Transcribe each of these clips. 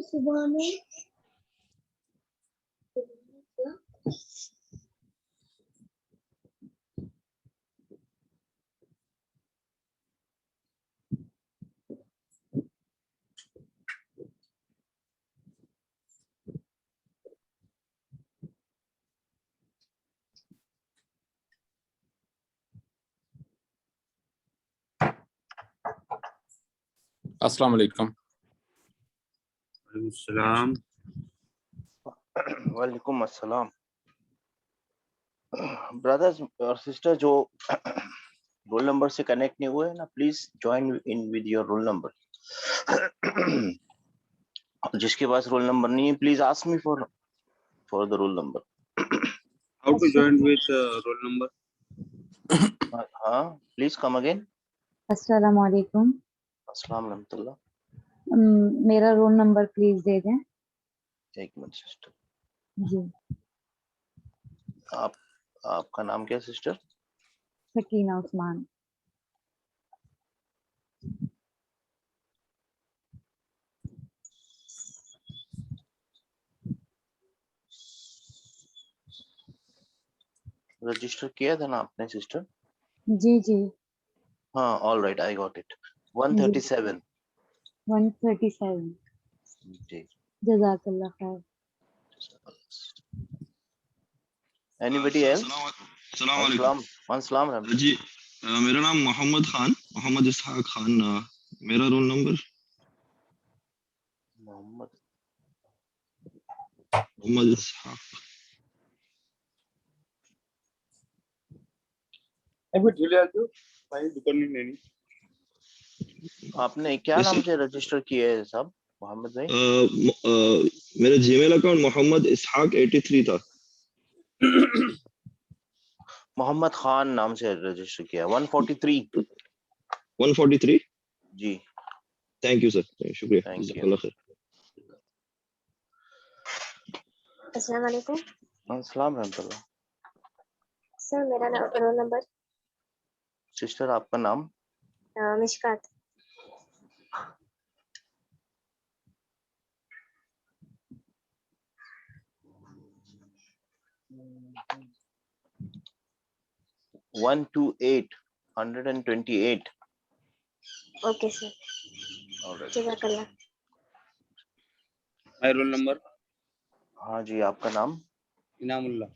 सुबह में अस्सलाम वालेकुम। सलाम। वालेकुम अस्सलाम। ब्रदर्स और सिस्टर जो रोल नंबर से कनेक्ट नहीं हुए ना, please join in with your roll number. जिसके पास रोल नंबर नहीं है, please ask me for the roll number. How to join with roll number? हाँ, प्लीज कम अगेन। अस्सलाम वालेकुम। अस्सलाम रहमतुल्लाह। मेरा रोल नंबर प्लीज दे दें। एक मिनट सिस्टर, जी। आप आपका नाम क्या सिस्टर? सकीना उस्मान। रजिस्टर किया था ना आपने सिस्टर? जी जी। हाँ, all right, I got it. जी 137। 137। जी। जज़ाकल्लाह खैर। Anybody else? सलाम वालेकुम अस्सलाम अस्सलाम रहमतुल्लाह। जी। मेरा नाम मोहम्मद खान, मोहम्मद इसहाक खान। मेरा रोल नंबर मोहम्मद मोहम्मद इसहाक। अभी ढीले आते हो भाई, दुकान नहीं लेनी। आपने क्या Yes, नाम sir. से रजिस्टर किया है साहब मोहम्मद भाई? मेरा जीमेल अकाउंट मोहम्मद इसहाक 83 था। मोहम्मद खान नाम से रजिस्टर किया 143। 143। जी थैंक यू सर, शुक्रिया, थैंक यू। जज़ाकल्लाह खैर। अस्सलाम वालेकुम अस्सलाम रहमतुल्लाह। सर, मेरा रोल नंबर सिस्टर आपका नाम? Mishkat. One two eight 128। Okay sir, जज़ाकल्लाह। माय रोल नंबर हाँ जी, आपका नाम? इनामुल्लाह।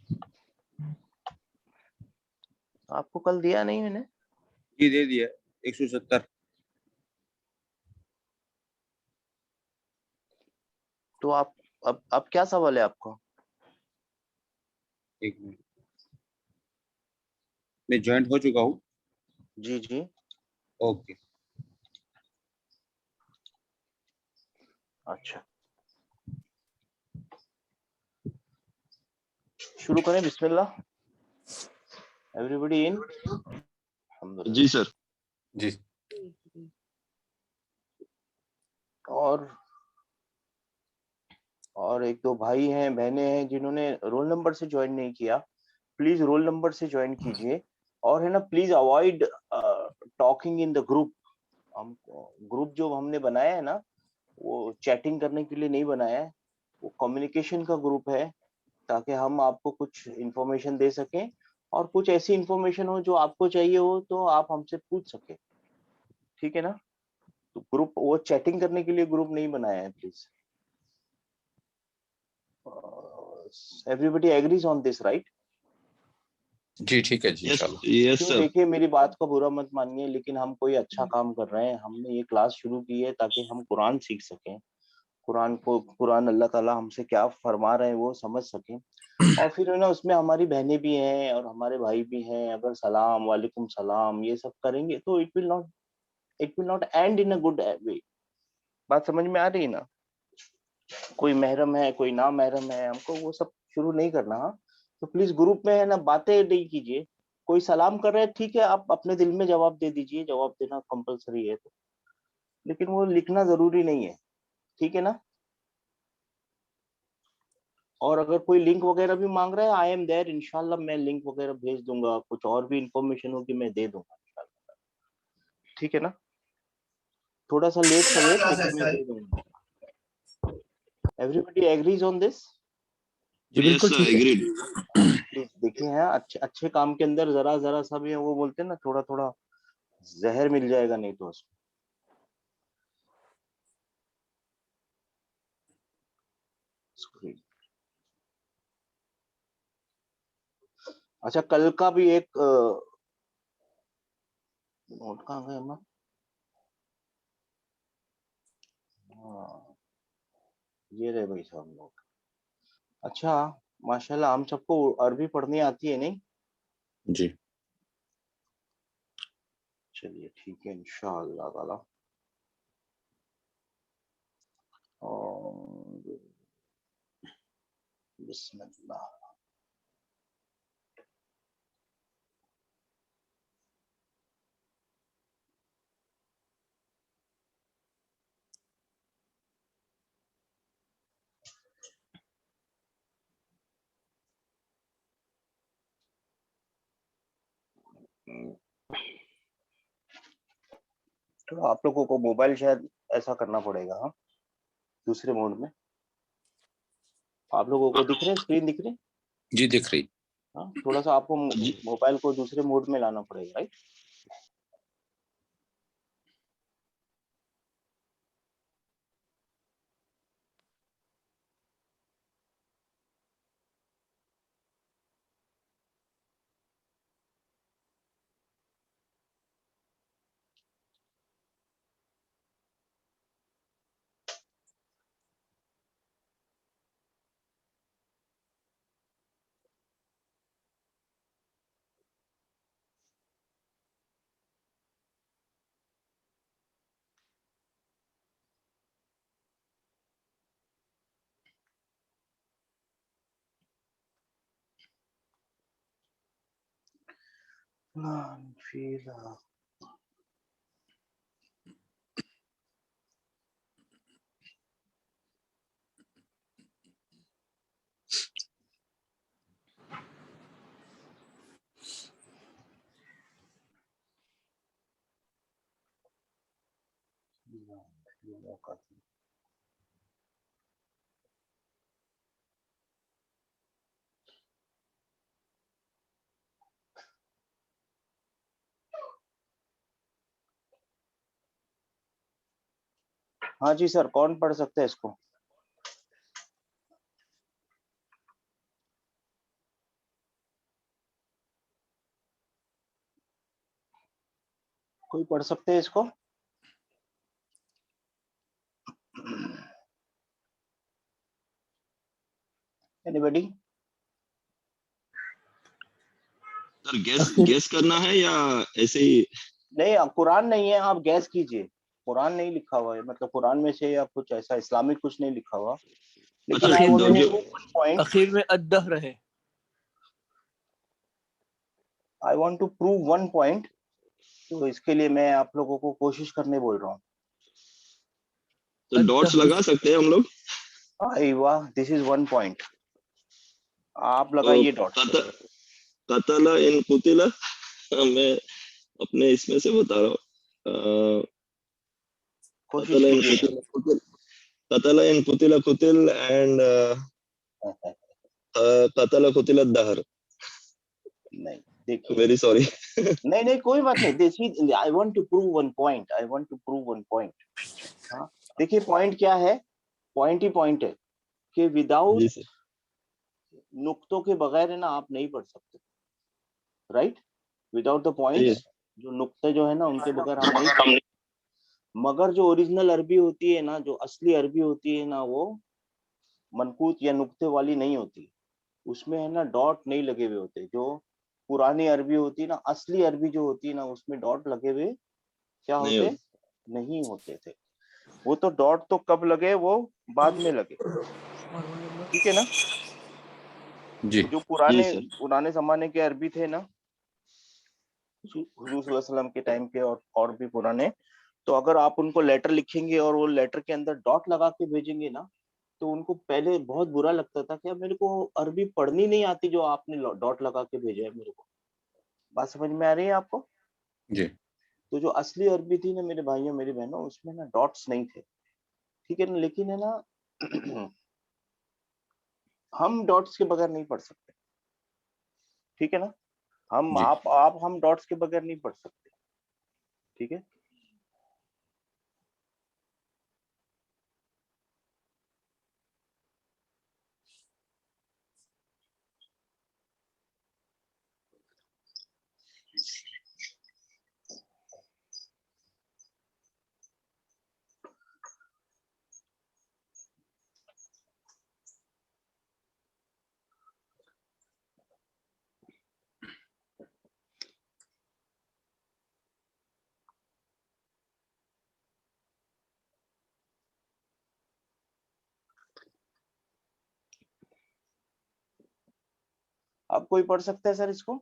आपको कल दिया नहीं मैंने? जी दे दिया 170। तो आप अब क्या सवाल है आपका? एक मिनट, मैं ज्वाइंट हो चुका हूँ। जी जी। ओके। अच्छा, शुरू करें। बिस्मिल्लाह। Everybody in? अल्हम्दुलिल्लाह। जी सर। जी। और एक दो भाई हैं बहनें हैं जिन्होंने रोल नंबर से ज्वाइन नहीं किया, प्लीज रोल नंबर से ज्वाइन कीजिए। और है ना, please avoid talking in the group. हम ग्रुप जो हमने बनाया है ना, वो चैटिंग करने के लिए नहीं बनाया है, वो कम्युनिकेशन का ग्रुप है, ताकि हम आपको कुछ इंफॉर्मेशन दे सकें और कुछ ऐसी इंफॉर्मेशन हो जो आपको चाहिए हो तो आप हमसे पूछ सके। ठीक है ना? तो ग्रुप वो चैटिंग करने के लिए ग्रुप नहीं बनाया है, please. Everybody agrees on this, right? जी ठीक है जी, इंशाल्लाह। यस क्यों, सर। देखिए मेरी बात को बुरा मत मानिए, लेकिन हम कोई अच्छा काम कर रहे हैं। हमने ये क्लास शुरू की है ताकि हम कुरान सीख सकें, कुरान अल्लाह ताला हमसे क्या फरमा रहे हैं वो समझ सकें। और फिर है ना, उसमें हमारी बहनें भी हैं और हमारे भाई भी हैं। अगर सलाम वालेकुम सलाम ये सब करेंगे तो it will not and in a good way. बात समझ में आ रही है ना? कोई महरम है, कोई ना महरम है, हमको वो सब शुरू नहीं करना। हाँ, तो प्लीज ग्रुप में है ना बातें नहीं कीजिए। कोई सलाम कर रहा है, ठीक है, आप अपने दिल में जवाब दे दीजिए, जवाब देना कंपलसरी है तो, लेकिन वो लिखना जरूरी नहीं है। ठीक है ना? और अगर कोई लिंक वगैरह भी मांग रहा है, आई एम देयर, इंशाल्लाह मैं लिंक वगैरह भेज दूंगा। कुछ और भी इंफॉर्मेशन होगी मैं दे दूंगा इंशाल्लाह। ठीक है ना? थोड़ा सा लेट सवेर लेकिन मैं दे दूंगा। Everybody agrees on this? जी बिल्कुल ठीक है। एग्रीड। प्लीज देखिए, हैं अच्छे अच्छे काम के अंदर जरा जरा सा भी वो बोलते हैं ना, थोड़ा थोड़ा जहर मिल जाएगा नहीं तो उसमें। अच्छा, कल का भी एक नोट कहाँ गए अम्मा? हाँ, ये रहे भाई साहब नोट। अच्छा, माशाल्लाह हम सबको अरबी पढ़नी आती है नहीं? जी चलिए ठीक है इंशाअल्लाह ताला। और बिस्मिल्लाह। तो आप लोगों को मोबाइल शायद ऐसा करना पड़ेगा, हाँ, दूसरे मोड में। आप लोगों को दिख रहे, स्क्रीन दिख रही? जी दिख रही। हाँ, थोड़ा सा आपको मोबाइल को दूसरे मोड में लाना पड़ेगा, राइट? हाँ जी सर, कौन पढ़ सकते हैं इसको? कोई पढ़ सकते हैं इसको? एनीबॉडी? सर गैस करना है या ऐसे ही? नहीं, कुरान नहीं है, आप गैस कीजिए। कुरान नहीं लिखा हुआ है, मतलब कुरान में से या कुछ ऐसा इस्लामिक कुछ नहीं लिखा हुआ, लेकिन अच्छा, I want to जो prove one point. आखिर में अद्दहर है। I want to prove one point, तो इसके लिए मैं आप लोगों को कोशिश करने बोल रहा हूँ। तो डॉट्स लगा सकते हैं हम लोग? आई वाह, दिस इज वन पॉइंट। आप लगाइए डॉट। कतला इन कुतिला, मैं अपने इसमें से बता रहा हूँ। कोशिश कीजिए। कतला इन कुतिला कुतिल एंड कतला कुतिला दहर। नहीं, देखिए, वेरी सॉरी। नहीं नहीं, कोई बात नहीं। This is, I want to prove one point, I want to prove one point. हाँ, देखिए पॉइंट क्या है, पॉइंट ही पॉइंट है कि विदाउट नुक्तों के बगैर है ना आप नहीं पढ़ सकते, राइट? विदाउट द पॉइंट्स, जो नुक्ते जो है ना उनके बगैर हम नहीं पढ़। मगर जो ओरिजिनल अरबी होती है ना, जो असली अरबी होती है ना, वो मनकूत या नुक्ते वाली नहीं होती, उसमें है ना डॉट नहीं लगे हुए होते। जो पुरानी अरबी होती है ना, असली अरबी जो होती है ना, उसमें डॉट लगे हुए क्या होते? नहीं होते थे। वो तो डॉट तो कब लगे, वो बाद में लगे, ठीक है ना? जी जो पुराने जमाने के अरबी थे ना, हुजूर सल्लल्लाहु अलैहि वसल्लम के टाइम के और भी पुराने, तो अगर आप उनको लेटर लिखेंगे और वो लेटर के अंदर डॉट लगा के भेजेंगे ना, तो उनको पहले बहुत बुरा लगता था कि अब मेरे को अरबी पढ़नी नहीं आती जो आपने डॉट लगा के भेजा है मेरे को। बात समझ में आ रही है आपको? जी तो जो असली अरबी थी ना मेरे भाइयों मेरी बहनों, उसमें ना डॉट्स नहीं थे, ठीक है ना? लेकिन है ना हम डॉट्स के बगैर नहीं पढ़ सकते, ठीक है ना? हम जी हम डॉट्स के बगैर नहीं पढ़ सकते, ठीक है? अब कोई पढ़ सकता है सर इसको?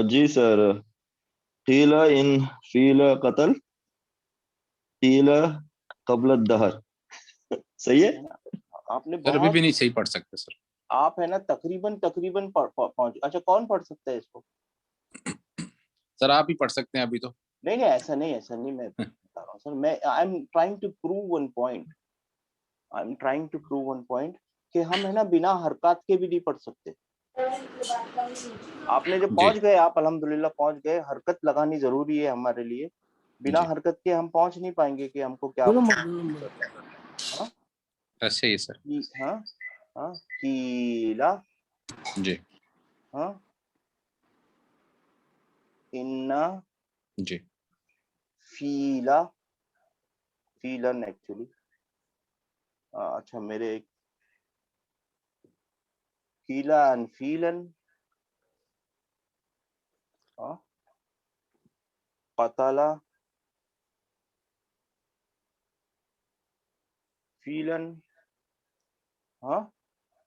जी सर। कीला इन फीला कतल कीला कबल दहर। सही है? आपने सर अभी बहुत भी नहीं सही पढ़ सकते सर। आप है ना तकरीबन तकरीबन पहुंच। अच्छा कौन पढ़ सकता है इसको? सर आप ही पढ़ सकते हैं अभी तो। नहीं नहीं ऐसा नहीं मैं बता रहा हूँ सर। मैं I am trying to prove one point कि हम है ना बिना हरकत के भी नहीं पढ़ सकते। आपने जब जी पहुंच गए, आप अल्हम्दुलिल्लाह पहुंच गए, हरकत लगानी जरूरी है हमारे लिए। बिना जी हरकत के हम पहुंच नहीं पाएंगे कि हमको क्या हाँ ऐसे ही सर। हाँ हाँ कीला जी हाँ इन्ना जी फीला फीलन एक्चुअली अच्छा मेरे कीला एंड फीलन कतला फीलन हाँ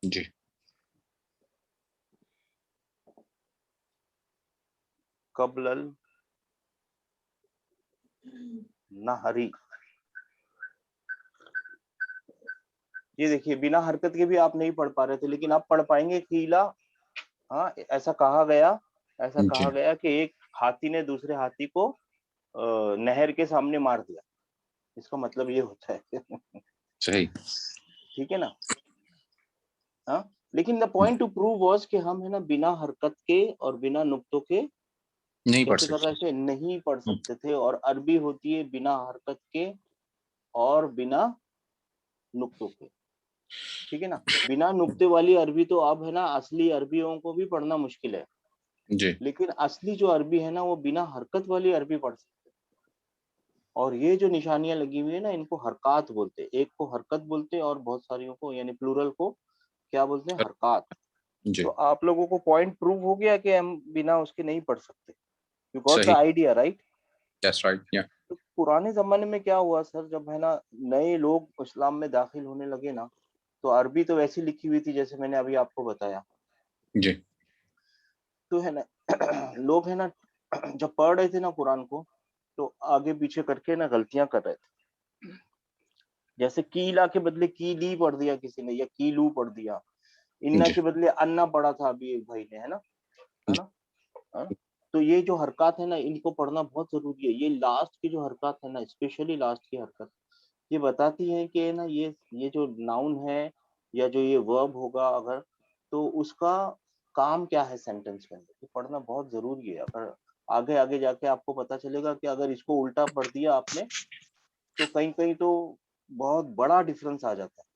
जी कबलल नहरी। ये देखिए बिना हरकत के भी आप नहीं पढ़ पा रहे थे, लेकिन आप पढ़ पाएंगे कीला। हाँ ऐसा कहा जी गया कि एक हाथी ने दूसरे हाथी को नहर के सामने मार दिया। इसका मतलब ये होता है सही। ठीक है ना? हाँ लेकिन the point two prove was कि हम है ना बिना हरकत के और बिना नुक्तों के नहीं पढ़ कैसे कर रहे सकते। थे, नहीं पढ़ सकते थे। और अरबी होती है बिना हरकत के और बिना नुक्तों के। ठीक है ना? बिना नुक्ते वाली अरबी तो अब है ना असली अरबियों को भी पढ़ना मुश्किल है, जी लेकिन असली जो अरबी है ना वो बिना हरकत वाली अरबी पढ़ सकते हैं। और ये जो निशानियां लगी हुई है ना इनको हरकात बोलते हैं। एक को हरकत बोलते हैं और बहुत सारियों को यानी प्लूरल को क्या बोलते हैं? हरकात। जी तो आप लोगों को पॉइंट प्रूव हो गया कि हम बिना उसके नहीं पढ़ सकते। यू गॉट द सही। Idea right? दैट्स राइट या। तो पुराने जमाने में क्या हुआ सर, जब है ना नए लोग इस्लाम में दाखिल होने लगे ना, तो अरबी तो वैसी लिखी हुई थी जैसे मैंने अभी आपको बताया। जी तो है ना लोग है ना जब पढ़ रहे थे ना कुरान को, तो आगे पीछे करके ना गलतियां कर रहे थे। जैसे कीला के बदले कीली पढ़ दिया किसी ने, या कीलू पढ़ दिया। इन्ना जी के बदले अन्ना पढ़ा था अभी एक भाई ने, है ना? है जी ना? हाँ? तो ये जो हरकत है ना इनको पढ़ना बहुत जरूरी है। ये लास्ट की जो हरकत है ना, स्पेशली लास्ट की हरकत, ये बताती है कि ना ये जो नाउन है या जो ये वर्ब होगा अगर, तो उसका काम क्या है सेंटेंस के अंदर, ये पढ़ना बहुत जरूरी है। अगर आगे आगे जाके आपको पता चलेगा कि अगर इसको उल्टा पढ़ दिया आपने, तो कहीं कहीं तो बहुत बड़ा डिफरेंस आ जाता है,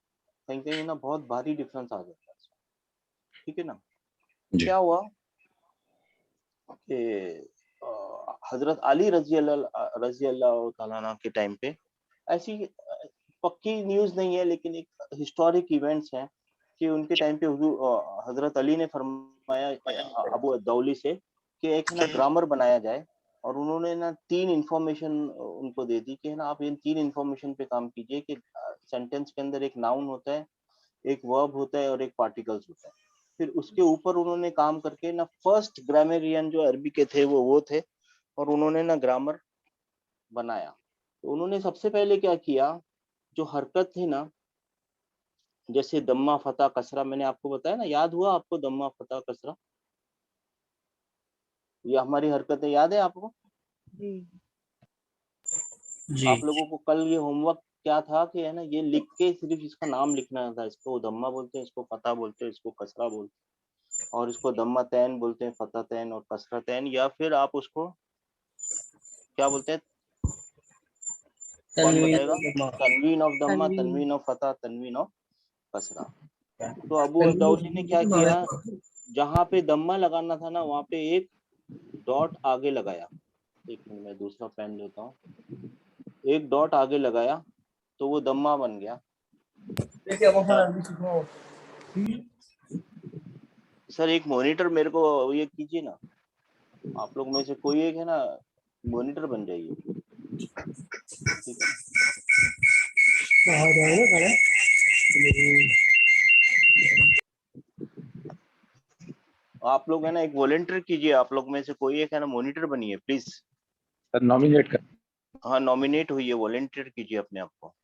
कहीं कहीं ना बहुत भारी डिफरेंस आ जाता है। ठीक है ना? जी क्या हुआ कि हजरत अली रजी अल्लाह तआला अन्हु के टाइम पे ऐसी पक्की न्यूज नहीं है लेकिन एक हिस्टोरिक इवेंट्स हैं कि उनके टाइम पे हजरत अली ने फरमाया अबू अदौली से कि एक है ना ग्रामर बनाया जाए। और उन्होंने ना 3 इंफॉर्मेशन उनको दे दी कि है ना आप इन 3 इंफॉर्मेशन पे काम कीजिए कि सेंटेंस के अंदर एक नाउन होता है, एक वर्ब होता है और एक पार्टिकल्स होता है। फिर उसके ऊपर उन्होंने काम करके ना फर्स्ट ग्रामरियन जो अरबी के थे वो थे, और उन्होंने ना ग्रामर बनाया। तो उन्होंने सबसे पहले क्या किया, जो हरकत थी ना, जैसे दम्मा फता कसरा, मैंने आपको बताया ना, याद हुआ आपको दम्मा फता कसरा? ये हमारी हरकतें याद है आपको? जी आप लोगों को कल ये होमवर्क क्या था कि है ना ये लिख के सिर्फ इसका नाम लिखना था। इसको दम्मा बोलते हैं, इसको फता बोलते हैं, इसको कसरा बोलते हैं, और इसको दम्मा तैन बोलते हैं, फता तैन और कसरा तैन, या फिर आप उसको क्या बोलते हैं? कौन तनवीन बताएगा? दम्मा तनवीन ऑफ दम्मा, तन्वीन। तनवीन ऑफ फता, तनवीन ऑफ कसरा। तो अबू अदौली ने क्या किया, तनवीन जहां पे दम्मा लगाना था ना वहां पे एक डॉट आगे लगाया। एक मिनट मैं दूसरा पेन लेता हूँ। एक डॉट आगे लगाया तो वो दम्मा बन गया। सर एक मॉनिटर मेरे को ये कीजिए ना, आप लोग में से कोई एक है ना मॉनिटर बन जाइए, ठीक है ना? आप लोग है ना एक वॉलंटियर कीजिए, आप लोग में से कोई एक है ना मॉनिटर बनिए प्लीज। सर नॉमिनेट कर। हाँ नॉमिनेट हुई है, वॉलंटियर कीजिए अपने आप को,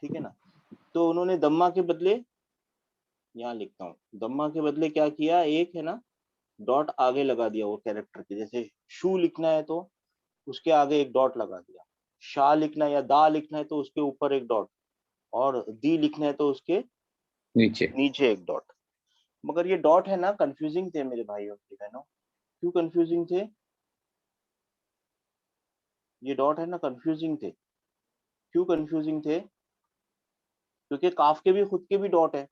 ठीक है ना? तो उन्होंने दम्मा के बदले, यहाँ लिखता हूँ, दम्मा के बदले क्या किया, एक है ना डॉट आगे लगा दिया वो कैरेक्टर के। जैसे शू लिखना है तो उसके आगे एक डॉट लगा दिया, शाह लिखना है या दा लिखना है तो उसके ऊपर एक डॉट, और दी लिखना है तो उसके नीचे। नीचे एक डॉट। मगर ये डॉट है ना कंफ्यूजिंग थे मेरे भाइयों की बहनों। क्यों कंफ्यूजिंग थे? ये डॉट है ना कंफ्यूजिंग थे। क्यों कंफ्यूजिंग थे? क्योंकि काफ के भी खुद के भी डॉट है,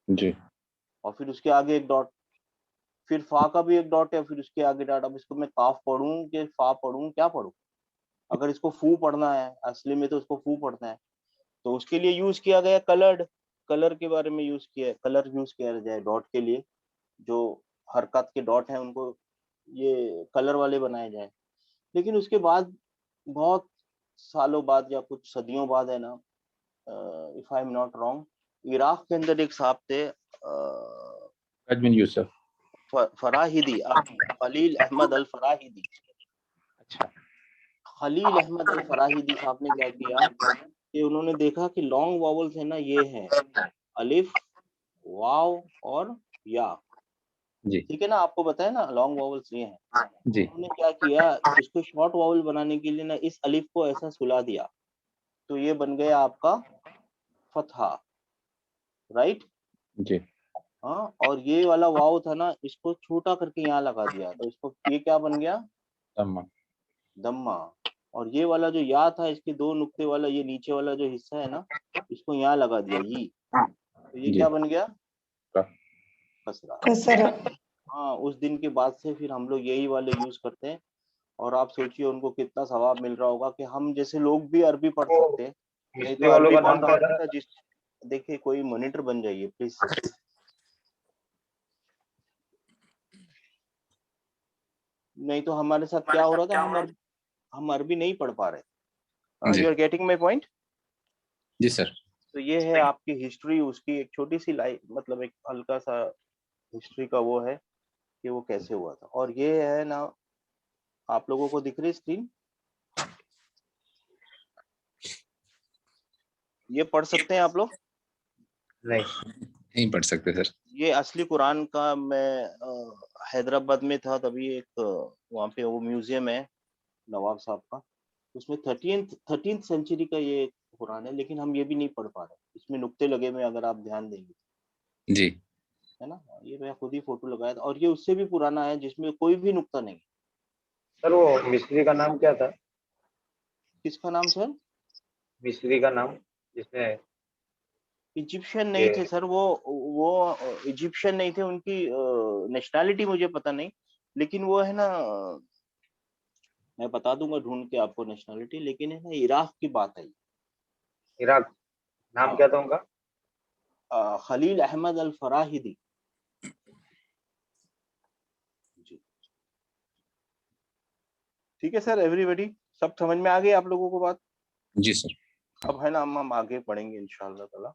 जी और फिर उसके आगे एक डॉट, फिर फा का भी एक डॉट है, फिर उसके आगे डॉट। अब इसको मैं काफ पढ़ूं कि फा पढ़ूं, क्या पढ़ूं? अगर इसको फू पढ़ना है असली में तो उसको फू पढ़ना है, तो उसके लिए यूज किया गया कलर्ड। कलर के बारे में यूज किया, कलर यूज किया जाए डॉट के लिए। जो हरकत के डॉट हैं उनको ये कलर वाले बनाए जाए। लेकिन उसके बाद बहुत सालों बाद या कुछ सदियों बाद है ना, if I am not wrong, Iraq के अंदर एक साहब थे अजमिन यूसुफ। फराहिदी, खलील अहमद अल फराहिदी। अच्छा। खलील अहमद अल फराहिदी साहब ने क्या किया कि उन्होंने देखा कि लॉन्ग वॉवल्स है ना, ये है अलिफ, वाव और या। जी ठीक है ना, आपको बताया ना लॉन्ग वॉवल्स ये हैं। जी उन्होंने क्या किया, इसको शॉर्ट वॉवल बनाने के लिए ना इस अलिफ को ऐसा सुला दिया, तो ये बन गया आपका फतहा, राइट। जी। हाँ, और ये वाला वाव था ना, इसको छोटा करके यहाँ लगा दिया, तो इसको ये क्या बन गया, दम्मा। दम्मा। और ये वाला जो या था, इसके दो नुक्ते वाला ये नीचे वाला जो हिस्सा है ना, इसको यहाँ लगा दिया ये, तो ये जी। क्या बन गया, का- कसरा। कसरा। हाँ, उस दिन के बाद से फिर हम लोग यही वाले यूज करते हैं। और आप सोचिए उनको कितना सवाब मिल रहा होगा कि हम जैसे लोग भी अरबी पढ़ सकते हैं। नहीं तो वालों अरबी का कौन नाम क्या पढ़ता था? था? जिस, देखिए कोई मॉनिटर बन जाइए प्लीज। नहीं तो हमारे साथ क्या हो रहा था, हम अरबी नहीं पढ़ पा रहे। जी you are getting my point? जी सर। तो ये है आपकी हिस्ट्री, उसकी एक छोटी सी लाइफ, मतलब एक हल्का सा हिस्ट्री का वो है कि वो कैसे हुआ था। और ये है ना, आप लोगों को दिख रही स्क्रीन? ये पढ़ सकते हैं आप लोग? नहीं पढ़ सकते सर। ये असली कुरान का, मैं हैदराबाद में था तभी, एक वहाँ पे वो म्यूजियम है नवाब साहब का, उसमें 13th सेंचुरी का ये कुरान है। लेकिन हम ये भी नहीं पढ़ पा रहे, इसमें नुक्ते लगे हुए, अगर आप ध्यान देंगे, जी है ना। ये मैं खुद ही फोटो लगाया था, और ये उससे भी पुराना है जिसमें कोई भी नुक्ता नहीं। सर वो मिस्त्री का नाम क्या था? किसका नाम सर? मिस्त्री का नाम जिसमें इजिप्शियन ये नहीं थे सर, वो इजिप्शियन नहीं थे, उनकी नेशनैलिटी मुझे पता नहीं। लेकिन वो है ना, मैं बता दूंगा ढूंढ के आपको नेशनैलिटी, लेकिन है ना इराक की बात है। इराक, नाम हाँ, क्या था उनका? खलील अहमद अल फराहिदी जी। ठीक है सर, एवरीबॉडी सब समझ में आ गई आप लोगों को बात? जी सर। अब है ना हम आगे पढ़ेंगे इंशाल्लाह ताला,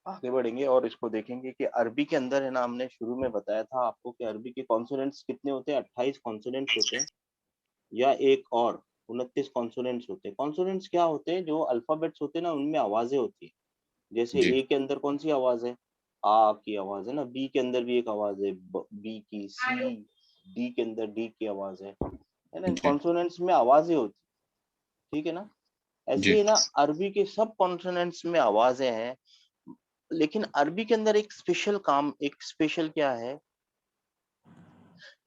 आगे बढ़ेंगे और इसको देखेंगे कि अरबी के अंदर है ना, हमने शुरू में बताया था आपको कि अरबी के कॉन्सोनेंट्स कितने होते हैं, 28 कॉन्सोनेंट्स होते हैं, या एक और 29 कॉन्सोनेंट्स होते हैं। कॉन्सोनेंट्स क्या होते हैं? जो अल्फाबेट्स होते हैं ना, उनमें आवाजें होती है। जैसे जी ए के अंदर कौन सी आवाज है? आ की आवाज है ना। बी के अंदर भी एक आवाज है, बी की। सी, डी के अंदर डी की आवाज है ना। इन जी कॉन्सोनेंट्स में आवाजें होती, ठीक है ना। ऐसे जी ही ना अरबी के सब कॉन्सोनेंट्स में आवाजें हैं। लेकिन अरबी के अंदर एक स्पेशल काम, एक स्पेशल क्या है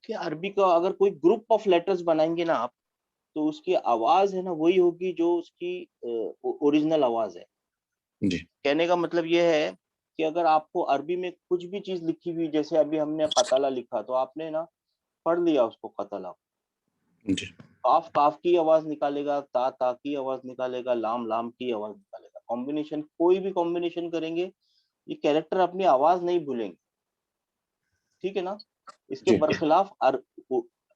कि अरबी का अगर कोई ग्रुप ऑफ लेटर्स बनाएंगे ना आप, तो उसकी आवाज है ना वही होगी जो उसकी ओरिजिनल आवाज है। जी कहने का मतलब ये है कि अगर आपको अरबी में कुछ भी चीज लिखी हुई, जैसे अभी हमने कतला लिखा, तो आपने ना पढ़ लिया उसको कतला। जी काफ काफ की आवाज निकालेगा, ता ता की आवाज निकालेगा, लाम लाम की आवाज निकालेगा। कॉम्बिनेशन, कोई भी कॉम्बिनेशन करेंगे, ये कैरेक्टर अपनी आवाज नहीं भूलेंगे, ठीक है ना। इसके जी बरखिलाफ